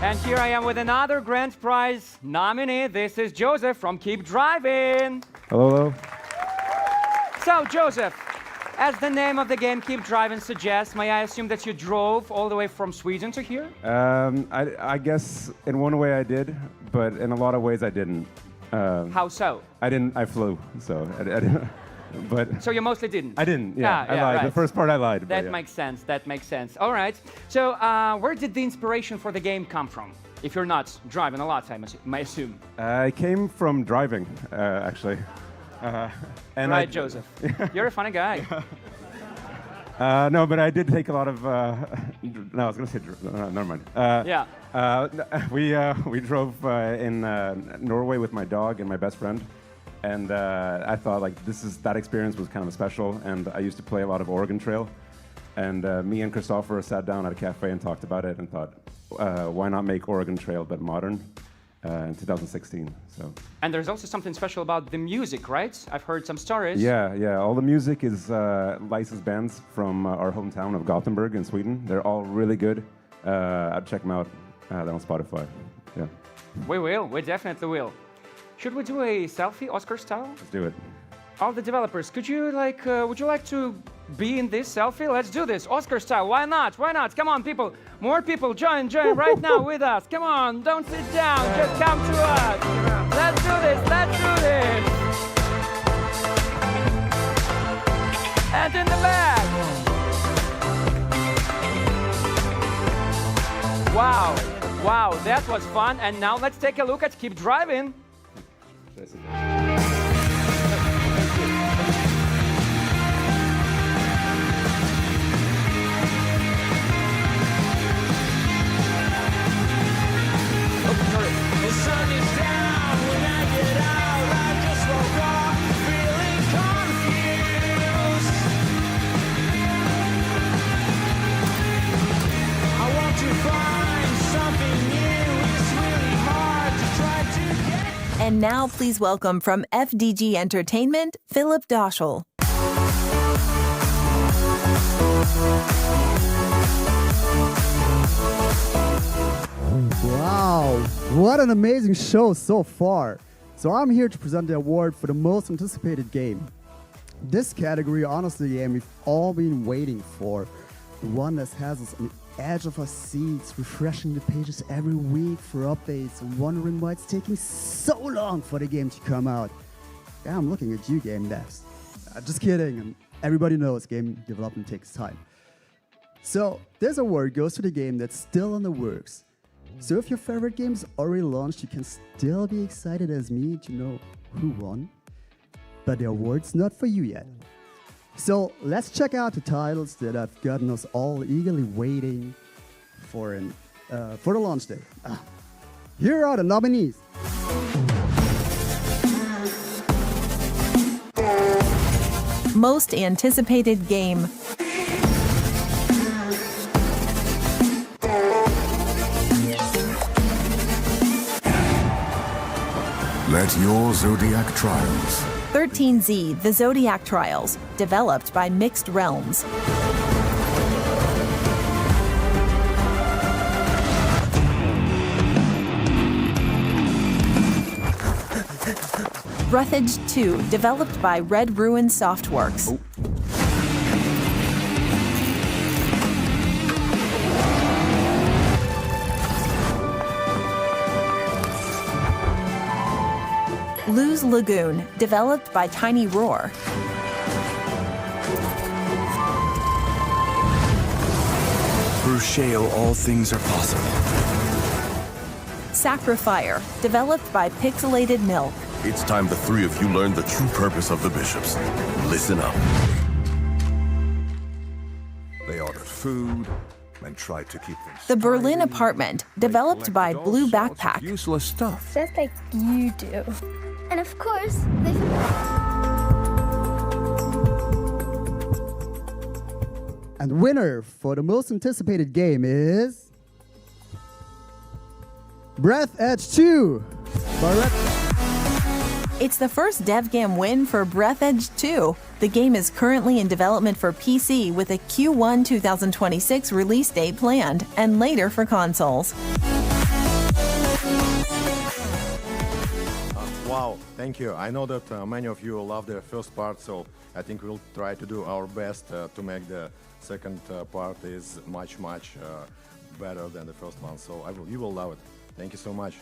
And here I am with another grand prize nominee. This is Joseph from Keep Driving. Hello. So, Joseph, as the name of the game Keep Driving suggests, may I assume that you drove all the way from Sweden to here? I guess in one way I did, but in a lot of ways I didn't. How so? I flew, so I didn't. But so you mostly didn't? I didn't, yeah. I lied. Right. The first part I lied. That makes sense. That makes sense. All right. So where did the inspiration for the game come from? If you're not driving a lot, I assume. I came from driving, actually. And right, Joseph. You're a funny guy. No, but I did take a lot of... no, I was going to say... never mind. We drove in Norway with my dog and my best friend. And I thought that experience was kind of special, and I used to play a lot of Oregon Trail. And me and Christopher sat down at a cafe and talked about it and thought, why not make Oregon Trail but modern in 2016? So. And there's also something special about the music, right? I've heard some stories. Yeah. All the music is licensed bands from our hometown of Gothenburg in Sweden. They're all really good. I'd check them out. They're on Spotify. Yeah. We will. We definitely will. Should we do a selfie, Oscar style? Let's do it. All the developers, would you like to be in this selfie? Let's do this, Oscar style. Why not? Why not? Come on, people. More people, join right now with us. Come on, don't sit down. Just come to us. Let's do this. Let's do this. And in the back. Wow, that was fun. And now let's take a look at Keep Driving. And now please welcome from FDG Entertainment, Philip Doschel. Wow, what an amazing show so far. So I'm here to present the award for the most anticipated game. This category, honestly, the game we've all been waiting for. The one that has us on the edge of our seats, refreshing the pages every week for updates and wondering why it's taking so long for the game to come out. Yeah, I'm looking at you, game devs. Just kidding, and everybody knows game development takes time. So this award goes to the game that's still in the works. So if your favorite game's already launched, you can still be excited as me to know who won. But the award's not for you yet. So let's check out the titles that have gotten us all eagerly waiting for the launch day. Here are the nominees. Most anticipated game. Let your Zodiac Trials. 13Z, The Zodiac Trials, developed by Mixed Realms. Breathedge 2, developed by Red Ruin Softworks. Lose Lagoon, developed by tinyRoar. Through Shale, all things are possible. Sacrifier, developed by Pixelated Milk. It's time the three of you learn the true purpose of the bishops. Listen up. They ordered food and tried to keep them. The Berlin Apartment, developed by Blue Backpack. Useless stuff. Just like you do. And of course, they... And winner for the most anticipated game is... Breathedge 2 by Red. It's the first DevGAMM win for Breathedge 2. The game is currently in development for PC with a Q1 2026 release date planned, and later for consoles. Wow, thank you. I know that many of you love the first part, so I think we'll try to do our best to make the second part is much better than the first one. So you will love it. Thank you so much.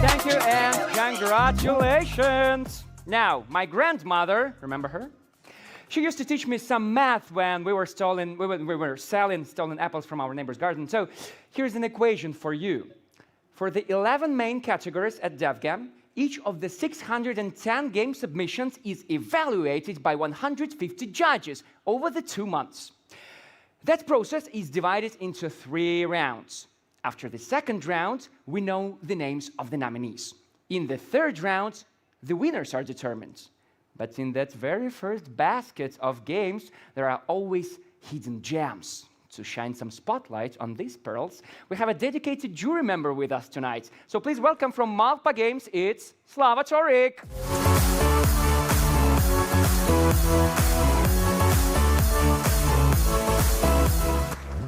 Thank you and congratulations. Now, my grandmother, remember her? She used to teach me some math when we were selling stolen apples from our neighbor's garden. So here's an equation for you. For the 11 main categories at DevGAMM, each of the 610 game submissions is evaluated by 150 judges over the 2 months. That process is divided into 3 rounds. After the second round, we know the names of the nominees. In the third round, the winners are determined. But in that very first basket of games, there are always hidden gems. To shine some spotlight on these pearls, we have a dedicated jury member with us tonight. So please welcome from Malpa Games, it's Slava Torik.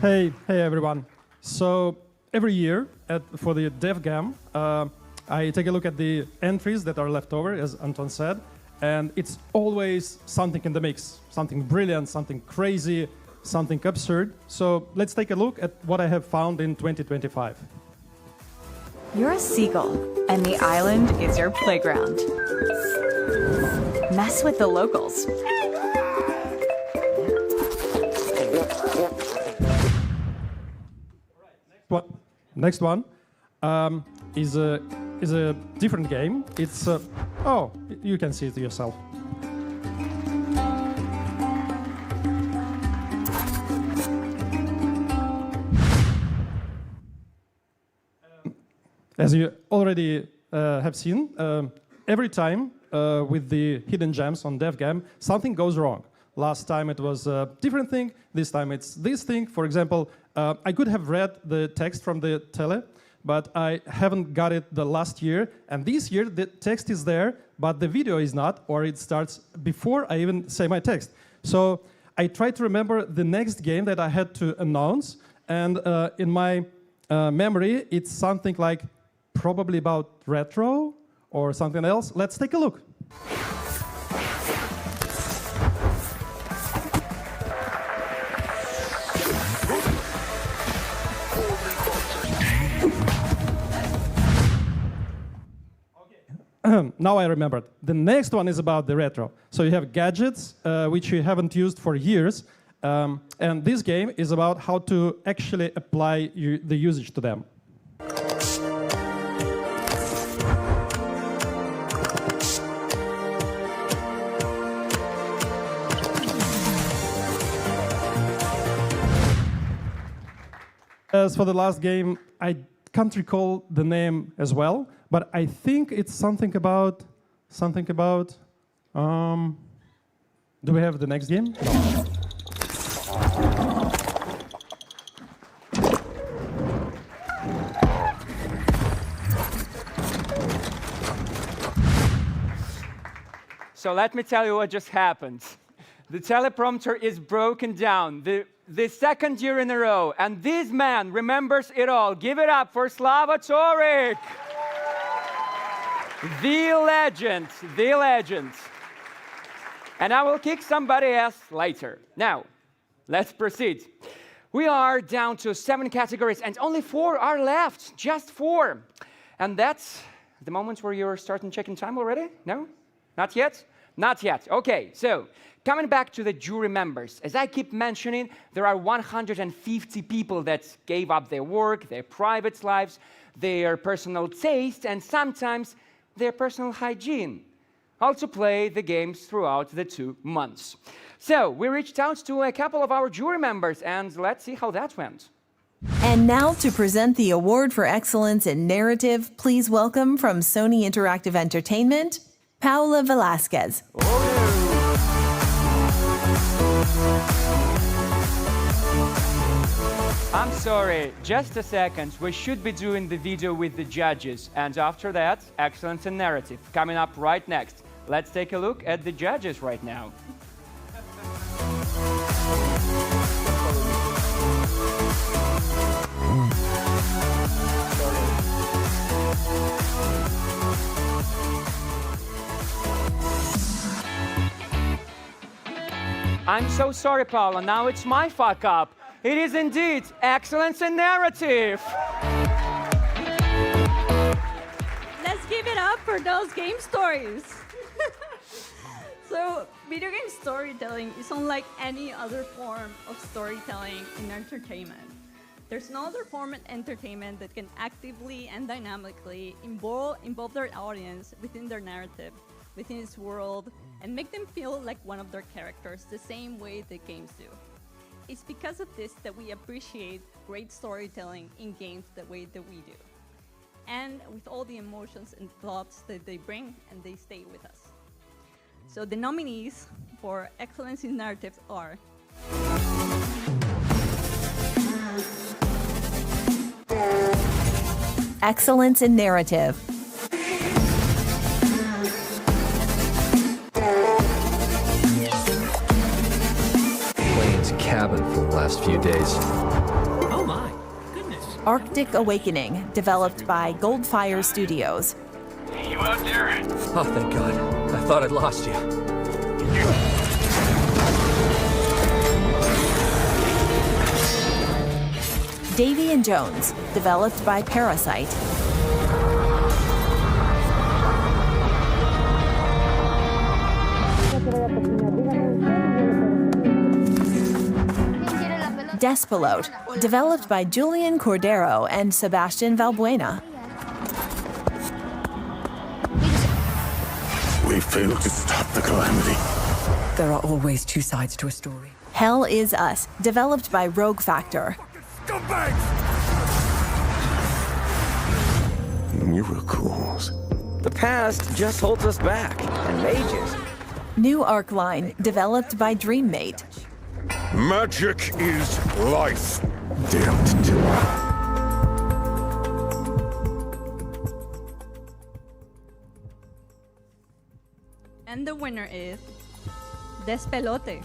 Hey everyone. So every year for the DevGAMM, I take a look at the entries that are left over, as Anton said, and it's always something in the mix, something brilliant, something crazy, something absurd. So let's take a look at what I have found in 2025. You're a seagull, and the island is your playground. Mess with the locals. Next one is a different game. It's oh, you can see it yourself. As you already have seen, every time with the hidden gems on DevGAMM, something goes wrong. Last time it was a different thing. This time it's this thing. For example, I could have read the text from the tele, but I haven't got it the last year. And this year, the text is there, but the video is not, or it starts before I even say my text. So I tried to remember the next game that I had to announce. And in my memory, it's something like probably about retro or something else. Let's take a look. Now I remembered. The next one is about the retro. So you have gadgets, which you haven't used for years. And this game is about how to actually apply the usage to them. As for the last game, I can't recall the name as well, but I think it's something about. Do we have the next game? No. So let me tell you what just happened. The teleprompter is broken down. The second year in a row, and this man remembers it all. Give it up for Slava Torik. The legend, the legend. And I will kick somebody else later. Now, let's proceed. We are down to 7 categories, and only 4 are left, just 4. And that's the moment where you're starting checking time already? No? Not yet? Not yet. Okay, so coming back to the jury members, as I keep mentioning, there are 150 people that gave up their work, their private lives, their personal taste, and sometimes their personal hygiene, all to play the games throughout the 2 months. So we reached out to a couple of our jury members, and let's see how that went. And now to present the Award for Excellence in Narrative, please welcome from Sony Interactive Entertainment, Paula Velasquez. I'm sorry, just a second. We should be doing the video with the judges. And after that, Excellence in Narrative. Coming up right next. Let's take a look at the judges right now. I'm so sorry, Paula. Now it's my fuck up. It is indeed Excellence in Narrative. Let's give it up for those game stories. So, video game storytelling is unlike any other form of storytelling in entertainment. There's no other form of entertainment that can actively and dynamically involve their audience within their narrative, within its world, and make them feel like one of their characters the same way the games do. It's because of this that we appreciate great storytelling in games the way that we do, and with all the emotions and thoughts that they bring, and they stay with us. So the nominees for Excellence in Narrative are Excellence in Narrative. Cabin for the last few days. Oh my goodness. Arctic Awakening, developed by Goldfire Studios. You out there? Oh, thank God. I thought I'd lost you. Davy and Jones, developed by Parasite. Despelote, developed by Julian Cordero and Sebastian Valbuena. We failed to stop the calamity. There are always 2 sides to a story. Hell Is Us, developed by Rogue Factor. Miracles. The past just holds us back, and mages. New Arcline, developed by Dreammate. Magic is life. dared to do. And the winner is Despelote.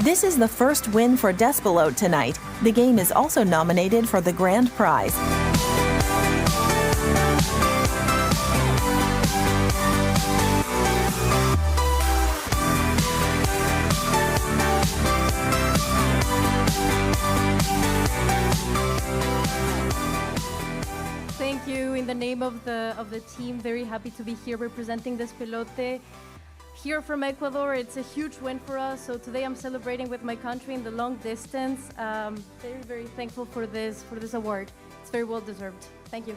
This is the first win for Despelote tonight. The game is also nominated for the grand prize. Thank you. In the name of the team, very happy to be here representing Despelote. Here from Ecuador, it's a huge win for us. So today I'm celebrating with my country in the long distance. Very, very thankful for this award. It's very well deserved. Thank you.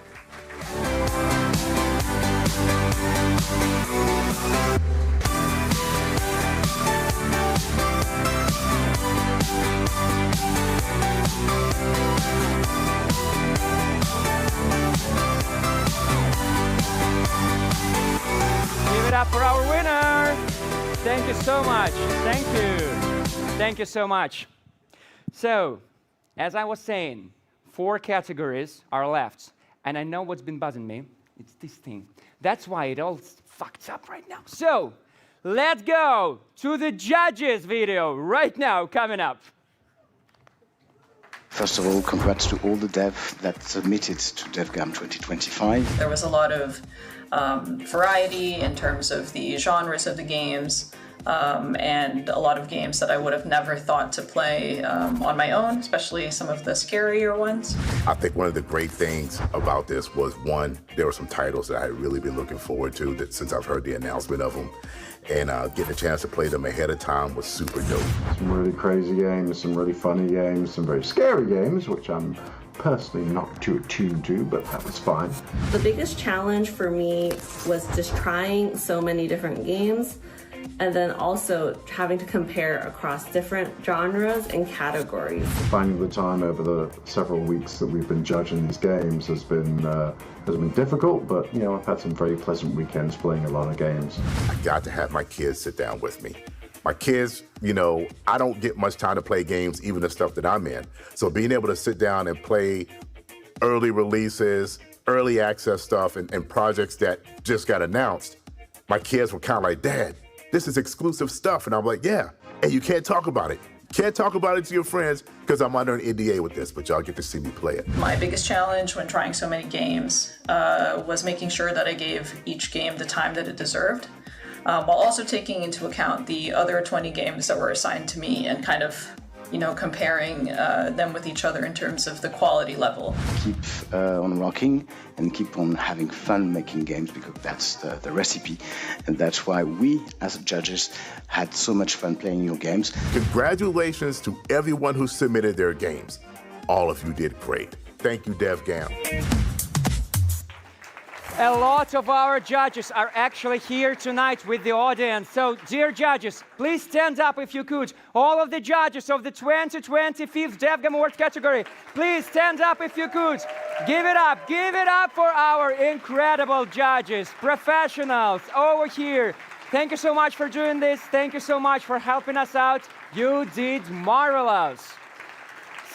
Give it up for our winner. Thank you so much. Thank you. Thank you so much. So, as I was saying, 4 categories are left. And I know what's been buzzing me. It's this thing. That's why it all fucked up right now. So, let's go to the judges video right now, coming up. First of all, congrats to all the devs that submitted to DevGAMM 2025. There was a lot of variety in terms of the genres of the games, and a lot of games that I would have never thought to play on my own, especially some of the scarier ones. I think one of the great things about this was, one, there were some titles that I had really been looking forward to that since I've heard the announcement of them, and getting a chance to play them ahead of time was super dope. Some really crazy games, some really funny games, some very scary games, which I'm personally not too attuned to, but that was fine. The biggest challenge for me was just trying so many different games, and then also having to compare across different genres and categories. Finding the time over the several weeks that we've been judging these games has been difficult, but you know, I've had some very pleasant weekends playing a lot of games. I got to have my kids sit down with me. My kids, you know, I don't get much time to play games, even the stuff that I'm in. So being able to sit down and play early releases, early access stuff, and projects that just got announced, my kids were kind of like, Dad, this is exclusive stuff. And I'm like, yeah, and you can't talk about it. Can't talk about it to your friends because I'm under an NDA with this, but y'all get to see me play it. My biggest challenge when trying so many games was making sure that I gave each game the time that it deserved, while also taking into account the other 20 games that were assigned to me and kind of, you know, comparing them with each other in terms of the quality level. Keep on rocking and keep on having fun making games, because that's the recipe. And that's why we, as judges, had so much fun playing your games. Congratulations to everyone who submitted their games. All of you did great. Thank you, DevGAMM. A lot of our judges are actually here tonight with the audience. So, dear judges, please stand up if you could. All of the judges of the 2025 DevGAMM Awards category, please stand up if you could. Give it up for our incredible judges, professionals over here. Thank you so much for doing this. Thank you so much for helping us out. You did marvelous.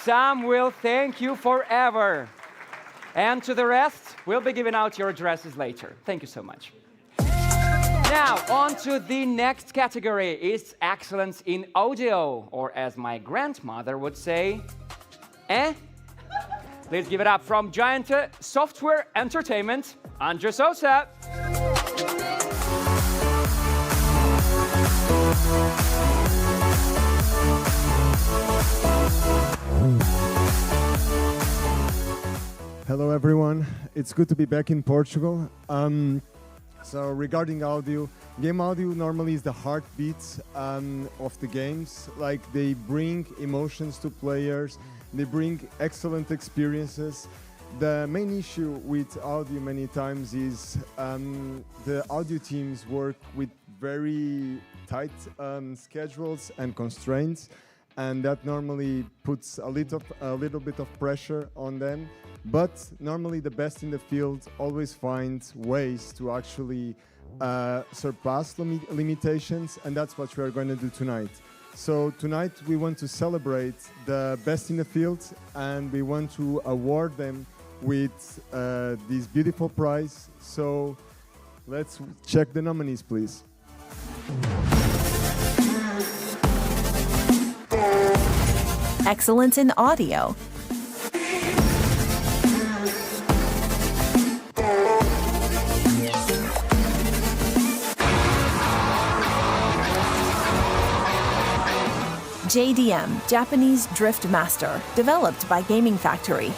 Some will thank you forever. And to the rest, we'll be giving out your addresses later. Thank you so much. Now, on to the next category. It's excellence in audio, or as my grandmother would say, Please give it up from Giant Software Entertainment, Andres Sosa. Hello everyone, it's good to be back in Portugal. So regarding audio, game audio normally is the heartbeat of the games. Like, they bring emotions to players, they bring excellent experiences. The main issue with audio many times is the audio teams work with very tight schedules and constraints, and that normally puts a little bit of pressure on them. But normally the best in the field always finds ways to actually surpass limitations, and that's what we are going to do tonight. So tonight we want to celebrate the best in the field, and we want to award them with this beautiful prize. So let's check the nominees, please. Excellence in audio. JDM, Japanese Drift Master, developed by Gaming Factory.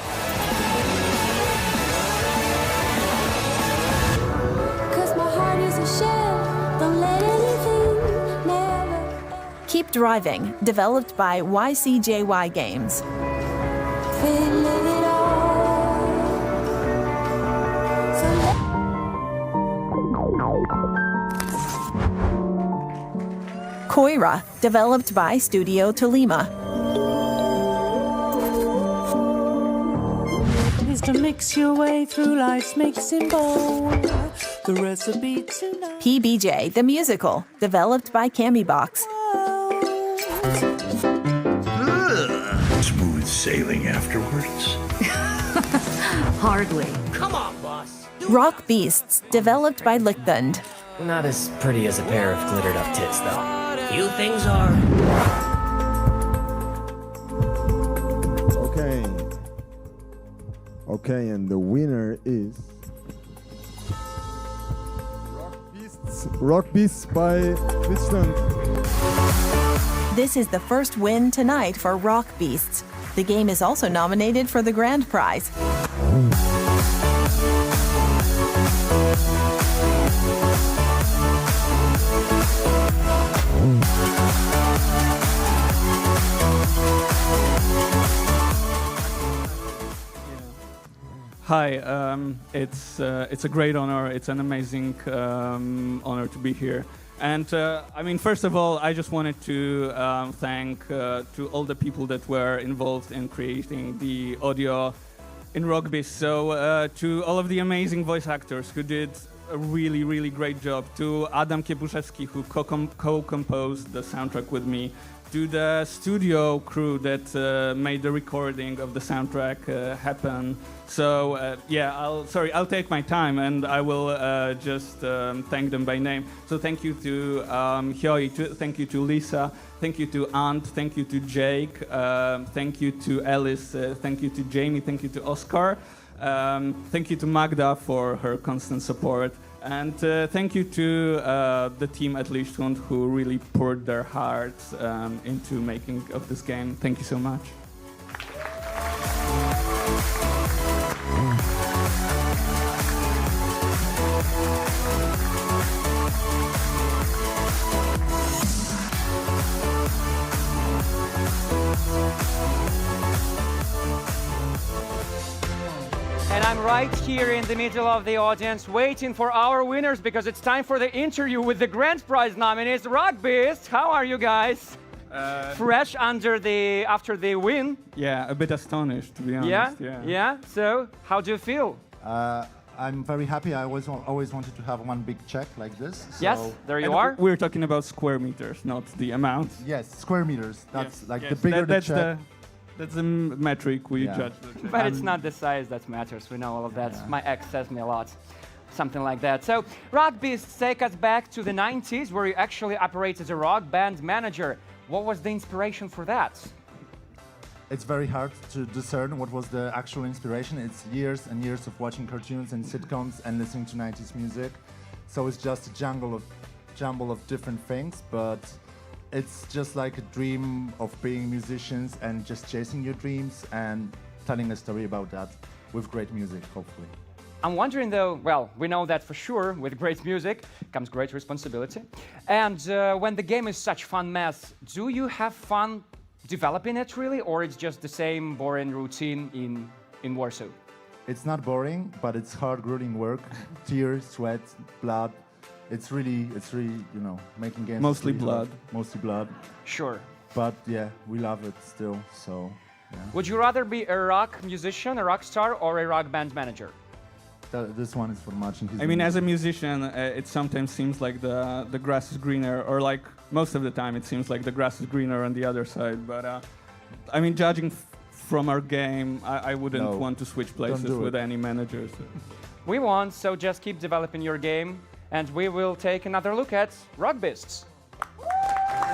Keep Driving, developed by YCJY Games. Koira, developed by Studio Tolima. Is to mix your way through life's mixing bowl. The recipe tonight. PBJ, the musical, developed by Camibox. Smooth sailing afterwards. Hardly. Come on, boss. Rock Beasts, developed by Lichtbund. Not as pretty as a pair of glittered up tits, though. You things are. Okay. Okay, and the winner is Rock Beasts by Lisbon. This is the first win tonight for Rock Beasts. The game is also nominated for the grand prize. Hi, it's a great honor. It's an amazing honor to be here. And I mean, first of all, I just wanted to thank to all the people that were involved in creating the audio in ROCKBEASTS. So to all of the amazing voice actors who did a really, really great job. To Adam Kiepuszewski, who co-composed the soundtrack with me. To the studio crew that made the recording of the soundtrack happen. So yeah, I'll take my time and I will just thank them by name. So thank you to Hyoi, thank you to Lisa, thank you to Ant, thank you to Jake, thank you to Alice, thank you to Jamie, thank you to Oscar, thank you to Magda for her constant support. And thank you to the team at Lisbon who really poured their hearts into making of this game. Thank you so much. And I'm right here in the middle of the audience waiting for our winners because it's time for the interview with the grand prize nominees. ROCKBEASTS, how are you guys? Fresh after the win? Yeah, a bit astonished, to be honest. Yeah? So, how do you feel? I'm very happy. I always wanted to have one big check like this. So yes, there you are. We're talking about square meters, not the amount. Yes, square meters. That's yes, like yes. the bigger the check. That's the metric we judge. But it's not the size that matters. We know all of that. Yeah. My ex says me a lot. Something like that. So, ROCKBEASTS, take us back to the 90s where you actually operated as a rock band manager. What was the inspiration for that? It's very hard to discern what was the actual inspiration. It's years and years of watching cartoons and sitcoms and listening to 90s music. So it's just a jumble of different things, but it's just like a dream of being musicians and just chasing your dreams and telling a story about that with great music, hopefully. I'm wondering though, well, we know that for sure, with great music comes great responsibility. And when the game is such fun mess, do you have fun developing it really, or it's just the same boring routine in Warsaw? It's not boring, but it's hard, grueling work. Tears, sweat, blood. It's really, you know, making games. Mostly really blood. Hard. Mostly blood. Sure. But yeah, we love it still, so yeah. Would you rather be a rock musician, a rock star, or a rock band manager? This one is for Marcin. I mean, as a musician, it sometimes seems like the grass is greener, or like most of the time it seems like the grass is greener on the other side. But I mean, judging from our game, I wouldn't want to switch places with any managers. We won't, so just keep developing your game, and we will take another look at ROCKBEASTS.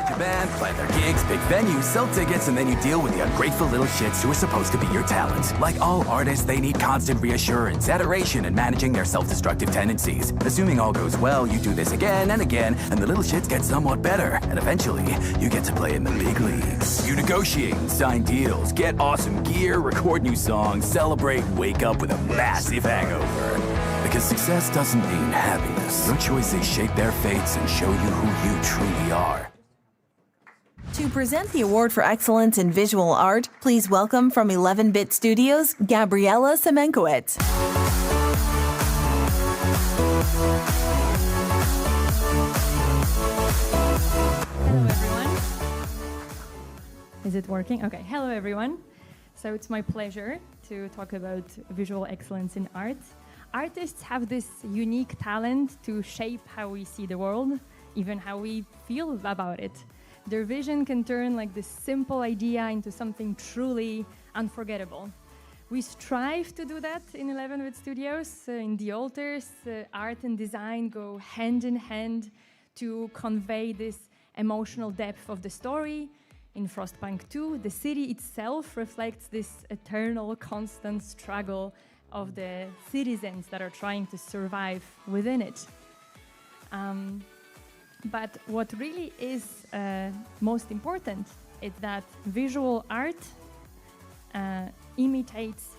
Your band, plan their gigs, big venues, sell tickets, and then you deal with the ungrateful little shits who are supposed to be your talent. Like all artists, they need constant reassurance, adoration, and managing their self-destructive tendencies. Assuming all goes well, you do this again and again, and the little shits get somewhat better, and eventually, you get to play in the big leagues. You negotiate and sign deals, get awesome gear, record new songs, celebrate, wake up with a massive hangover. Because success doesn't mean happiness. Your choices shape their fates and show you who you truly are. To present the award for excellence in visual art, please welcome from 11-Bit Studios, Gabriela Semenkowicz. Hello, everyone. Is it working? Okay. Hello, everyone. So it's my pleasure to talk about visual excellence in art. Artists have this unique talent to shape how we see the world, even how we feel about it. Their vision can turn like this simple idea into something truly unforgettable. We strive to do that in 11-Bit Studios. In The Altars, art and design go hand in hand to convey this emotional depth of the story. In Frostpunk 2, the city itself reflects this eternal, constant struggle of the citizens that are trying to survive within it. But what really is most important is that visual art imitates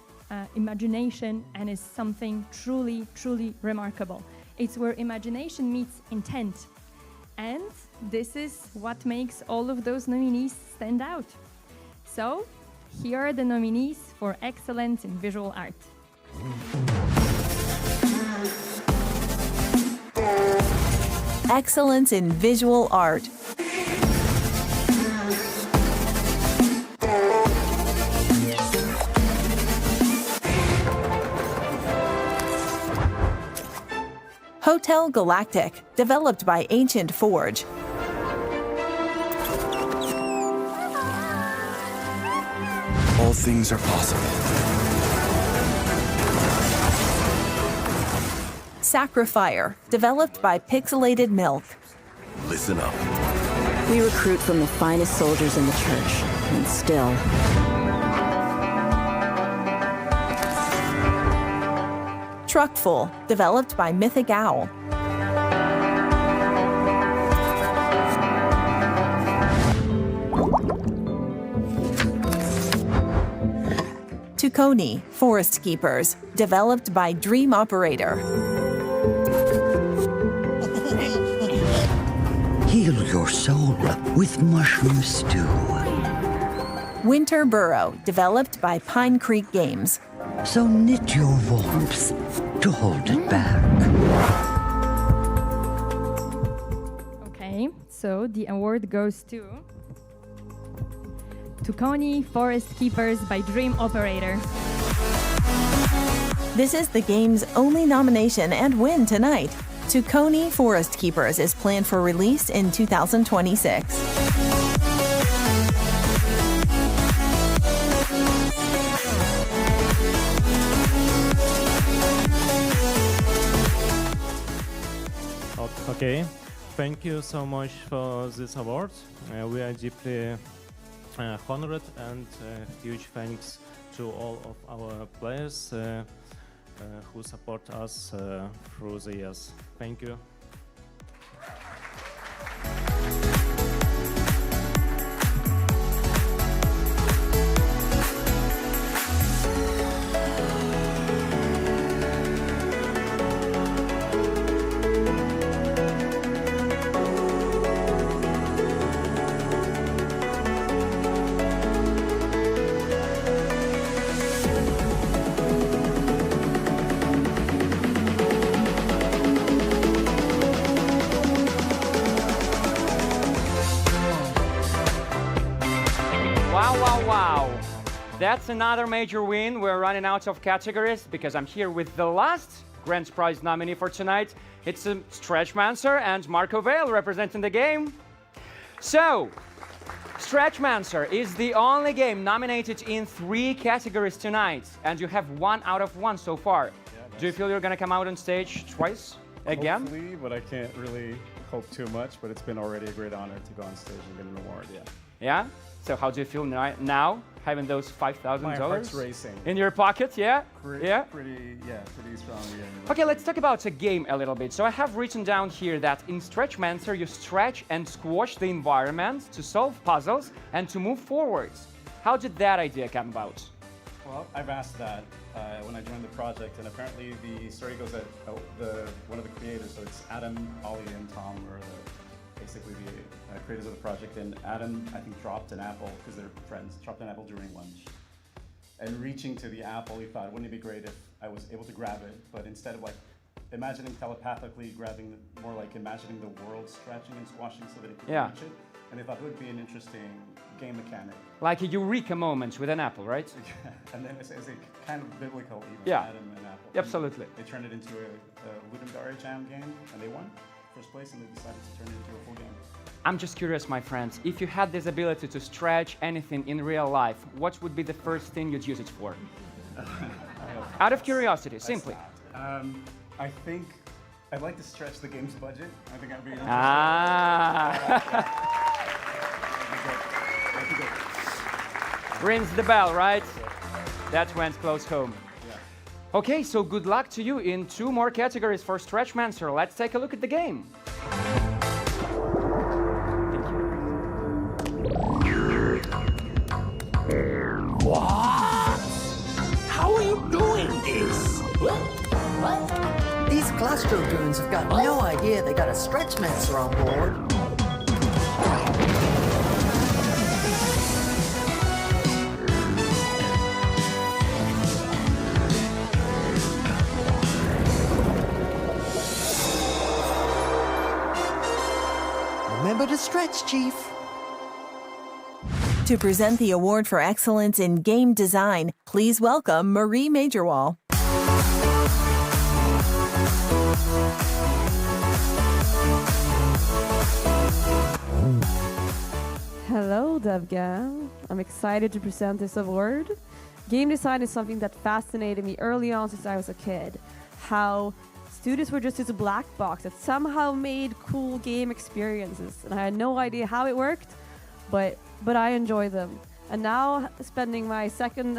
imagination and is something truly, truly remarkable. It's where imagination meets intent. And this is what makes all of those nominees stand out. So, here are the nominees for excellence in visual art. Excellence in visual art. Hotel Galactic, developed by Ancient Forge. All things are possible. Sacrifier, developed by Pixelated Milk. Listen up. We recruit from the finest soldiers in the church, and still... Truckful, developed by Mythic Owl. Tukoni, Forest Keepers, developed by Dream Operator. Heal your soul with mushroom stew. Winter Burrow, developed by Pine Creek Games. So knit your warmth to hold it back. Okay, so the award goes to Tukoni, Forest Keepers by Dream Operator. This is the game's only nomination and win tonight. Tukoni Forest Keepers is planned for release in 2026. Okay, thank you so much for this award. We are deeply honored, and huge thanks to all of our players who support us through the years. Thank you. That's another major win. We're running out of categories because I'm here with the last grand prize nominee for tonight. It's Stretchmancer and Marco Vale representing the game. So, Stretchmancer is the only game nominated in 3 categories tonight, and you have 1 out of 1 so far. Do you feel you're gonna come out on stage twice again? Hopefully, but I can't really hope too much, but it's been already a great honor to go on stage and get an award, yeah. Yeah? So how do you feel now, having those $5,000 My heart's racing. in your pocket? Yeah? Yeah? Pretty strong. Okay, let's talk about the game a little bit. So I have written down here that in Stretchmancer, you stretch and squash the environment to solve puzzles and to move forwards. How did that idea come about? Well, I've asked that when I joined the project, and apparently the story goes that one of the creators, so it's Adam, Ollie, and Tom, are basically the creators of the project, and Adam, I think, dropped an apple, because they're friends, dropped an apple during lunch. And reaching to the apple, he thought, wouldn't it be great if I was able to grab it, but instead of like imagining telepathically grabbing, more like imagining the world stretching and squashing so that it could reach it. And they thought it would be an interesting game mechanic. Like a eureka moment with an apple, right? And then it's a kind of biblical even, Adam and apple. Absolutely. They turned it into a Ludendare Jam game, and they won first place, and they decided to turn it into a full game. I'm just curious, my friends, if you had this ability to stretch anything in real life, what would be the first thing you'd use it for? Out of curiosity, simply. I think I'd like to stretch the game's budget. I think that'd be interesting. Rings the bell, right? That went close home. Okay, so good luck to you in 2 more categories for Stretchmancer. Let's take a look at the game. What? How are you doing this? What? These Claustro goons have got no idea they got a Stretchmancer on board. Remember to stretch, Chief. To present the award for excellence in game design, please welcome Marie Majorwall. Hello, DevGAMM. I'm excited to present this award. Game design is something that fascinated me early on since I was a kid. How studios were just this black box that somehow made cool game experiences, and I had no idea how it worked, but I enjoy them. And now, finishing my second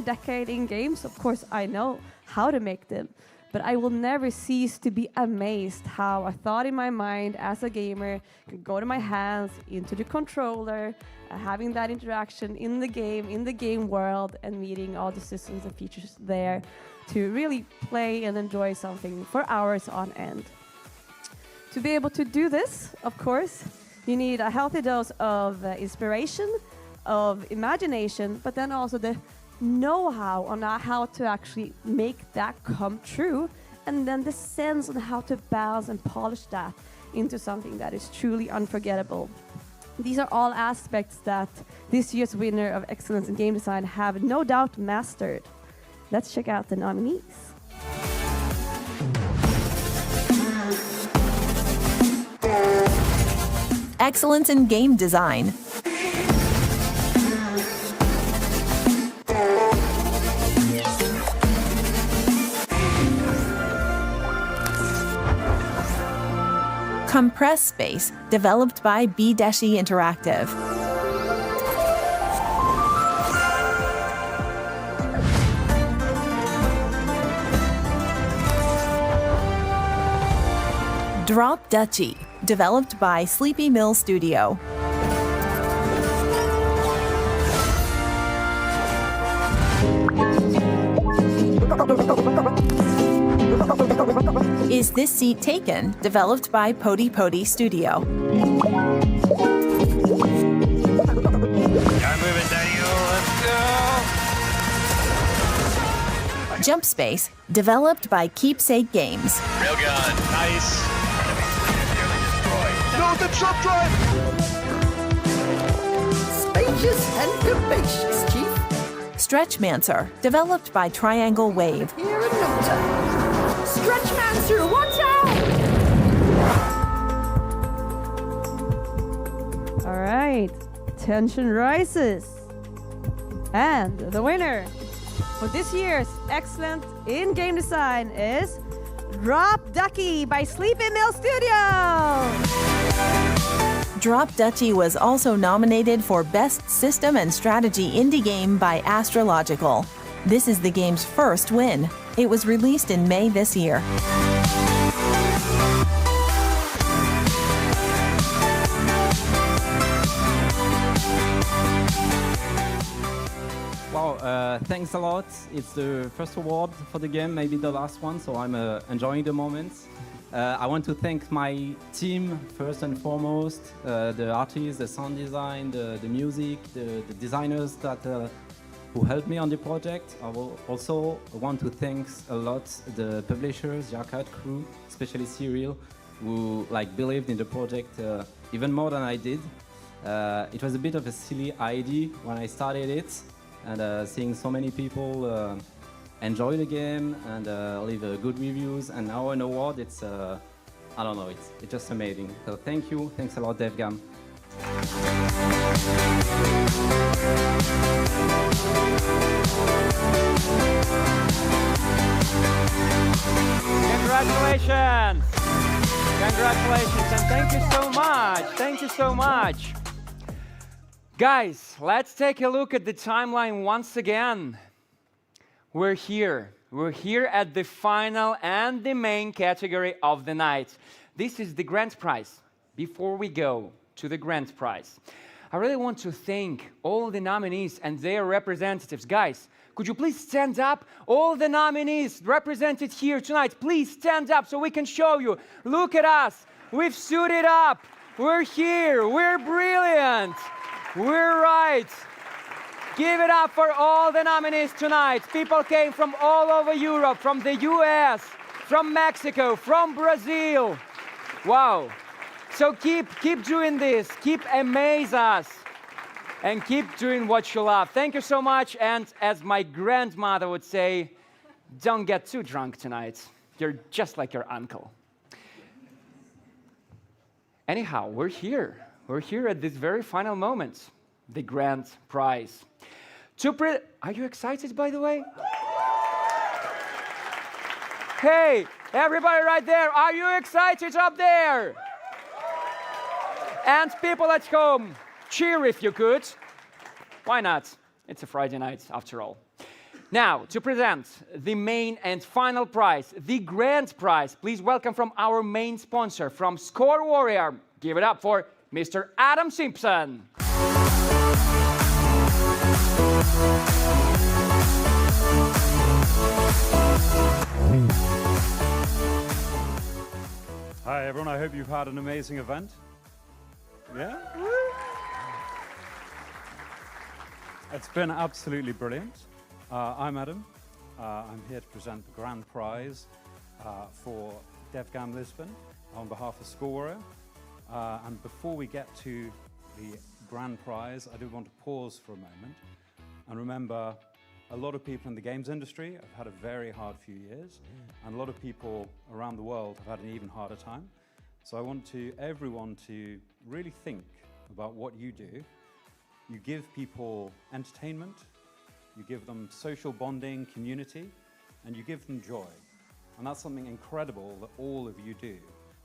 decade in games, of course I know how to make them, but I will never cease to be amazed how a thought in my mind as a gamer can go to my hands, into the controller, having that interaction in the game world, and meeting all the systems and features there to really play and enjoy something for hours on end. To be able to do this, of course, you need a healthy dose of inspiration, of imagination, but then also the know-how on how to actually make that come true, and then the sense on how to balance and polish that into something that is truly unforgettable. These are all aspects that this year's winner of Excellence in Game Design have no doubt mastered. Let's check out the nominees. Excellence in game design. Compress Space, developed by B-E Interactive. Drop Duchy, developed by Sleepy Mill Studio. Is This Seat Taken, developed by Pody Pody Studio. Jump Space, developed by Keepsake Games. Railgun. Nice. No, the truck drive! Spacious and capacious, Chief. Stretchmancer, developed by Triangle Wave. Here in no time. Stretchmancer, watch out! right, tension rises. And the winner for this year's Excellent in Game Design is Drop Ducky by Sleepy Mill Studios. Drop Duchy was also nominated for Best System and Strategy Indie Game by Astrological. This is the game's first win. It was released in May this year. Wow, thanks a lot. It's the first award for the game, maybe the last one, so I'm enjoying the moment. I want to thank my team first and foremost, the artists, the sound design, the music, the designers that who helped me on the project. I will also want to thank a lot the publishers, the arcade crew, especially Cyril, who believed in the project even more than I did. It was a bit of a silly idea when I started it, and seeing so many people enjoy the game and leave good reviews, and now an award, it's I don't know, it's just amazing. So thank you, thanks a lot, DevGAMM. Congratulations! Congratulations, and thank you so much. Thank you so much. Guys, let's take a look at the timeline once again. We're here. We're here at the final and the main category of the night. This is the grand prize. Before we go to the grand prize, I really want to thank all the nominees and their representatives. Guys, could you please stand up? All the nominees represented here tonight, please stand up so we can show you. Look at us. We've suited up. We're here. We're brilliant. We're right. Give it up for all the nominees tonight. People came from all over Europe, from the US, from Mexico, from Brazil. Wow. So keep doing this. Keep amaze us. And keep doing what you love. Thank you so much. And as my grandmother would say, don't get too drunk tonight. You're just like your uncle. Anyhow, we're here. We're here at this very final moment, the grand prize. Are you excited, by the way? Hey, everybody right there, are you excited up there? And people at home, cheer if you could. Why not? It's a Friday night, after all. Now, to present the main and final prize, the grand prize, please welcome from our main sponsor, from Score Warrior. Give it up for Mr. Adam Simpson. Hi everyone, I hope you've had an amazing event. Yeah? It's been absolutely brilliant. I'm Adam. I'm here to present the grand prize for DevGAMM Lisbon on behalf of Score Warrior. And before we get to the grand prize, I do want to pause for a moment and remember a lot of people in the games industry have had a very hard few years, and a lot of people around the world have had an even harder time. So I want everyone to really think about what you do. You give people entertainment, you give them social bonding, community, and you give them joy. And that's something incredible that all of you do.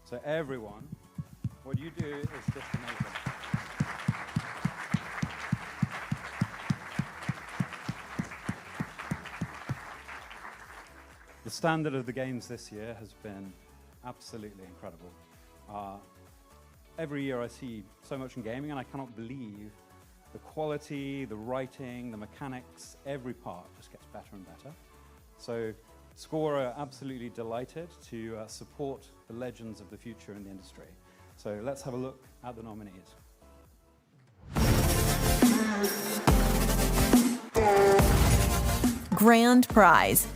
So everyone, what you do is just amazing. The standard of the games this year has been absolutely incredible. Every year I see so much in gaming, and I cannot believe the quality, the writing, the mechanics, every part just gets better and better. So Score are absolutely delighted to support the legends of the future in the industry. So let's have a look at the nominees. Grand prize.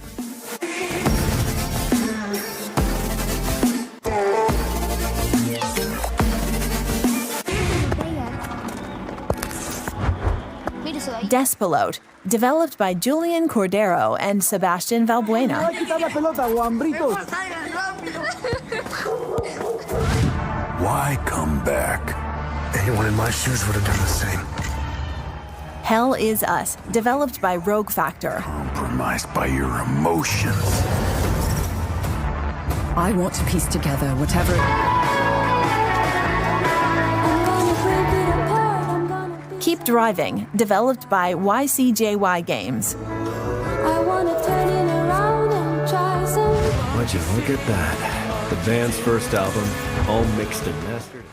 Despelote, developed by Julian Cordero and Sebastian Valbuena. Why come back Anyone in my shoes would have done the same. Hell Is Us, developed by Rogue Factor. Compromised by your emotions. I want to piece together whatever... Keep Driving, developed by YCJY Games. Would you look at that? The band's first album, all mixed and mastered.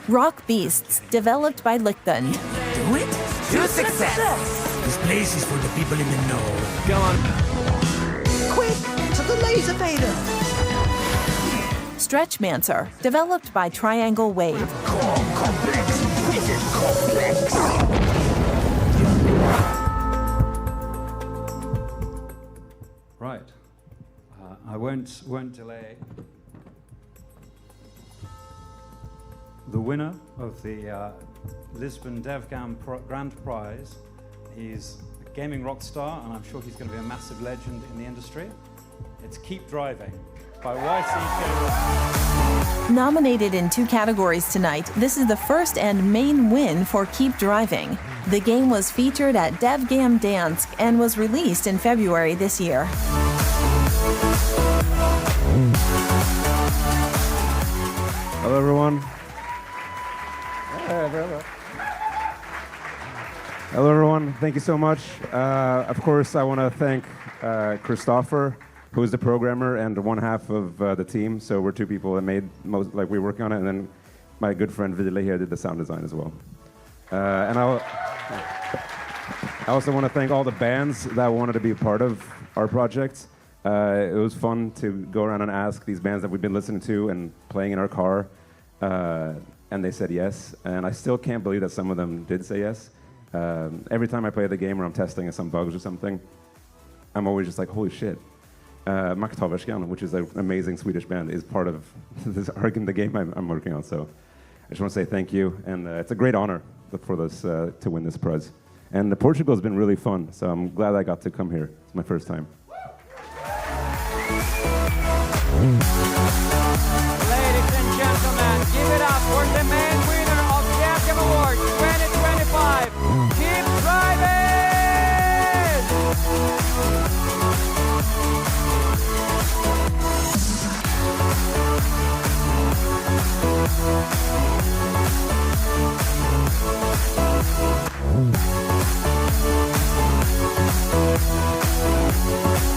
Rock Beasts, developed by Lichten. Do it to success. This place is for the people in the know. Come on. Quick, to the laser fader. Stretchmancer, developed by Triangle Wave. Right. I won't delay. The winner of the Lisbon DevGAMM Grand Prize. He's a gaming rock star, and I'm sure he's going to be a massive legend in the industry. It's Keep Driving by YCJY. Nominated in 2 categories tonight, this is the first and main win for Keep Driving. The game was featured at DevGAMM Dansk and was released in February this year. Hello, everyone. Hello, everyone. Thank you so much. Of course, I want to thank Christopher, who is the programmer and one half of the team. So we're 2 people that made most, like, we're working on it, and then my good friend Ville here did the sound design as well. And I also want to thank all the bands that wanted to be a part of our project. It was fun to go around and ask these bands that we've been listening to and playing in our car, and they said yes. And I still can't believe that some of them did say yes. Every time I play the game or I'm testing some bugs or something, I'm always just like, holy shit. Maktaverskan, which is an amazing Swedish band, is part of this arc in the game I'm working on. So I just want to say thank you, and it's a great honor for this to win this prize. And Portugal has been really fun, so I'm glad I got to come here. It's my first time. Ladies and gentlemen, give it up for the main winner of DevGAMM Awards 2025. Keep driving!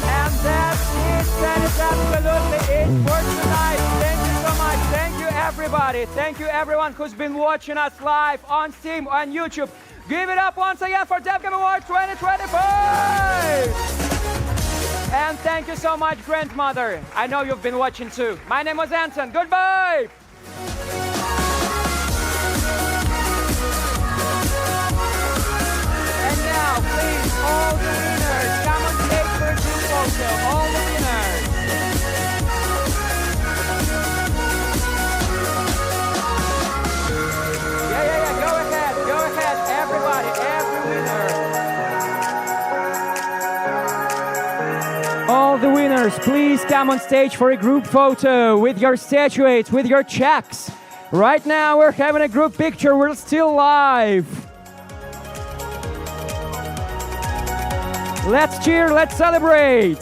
And that's it. That is absolutely it for tonight. Thank you so much. Thank you, everybody. Thank you, everyone who's been watching us live on Steam, on YouTube. Give it up once again for DevGAMM Awards 2025. And thank you so much, grandmother. I know you've been watching too. My name was Anton. Goodbye. And now, please, all the winners, come on stage for a group photo. All the winners. Yeah. Go ahead, everybody, every winner. All the winners, please come on stage for a group photo with your statuettes, with your checks. Right now, we're having a group picture. We're still live. Let's cheer, let's celebrate.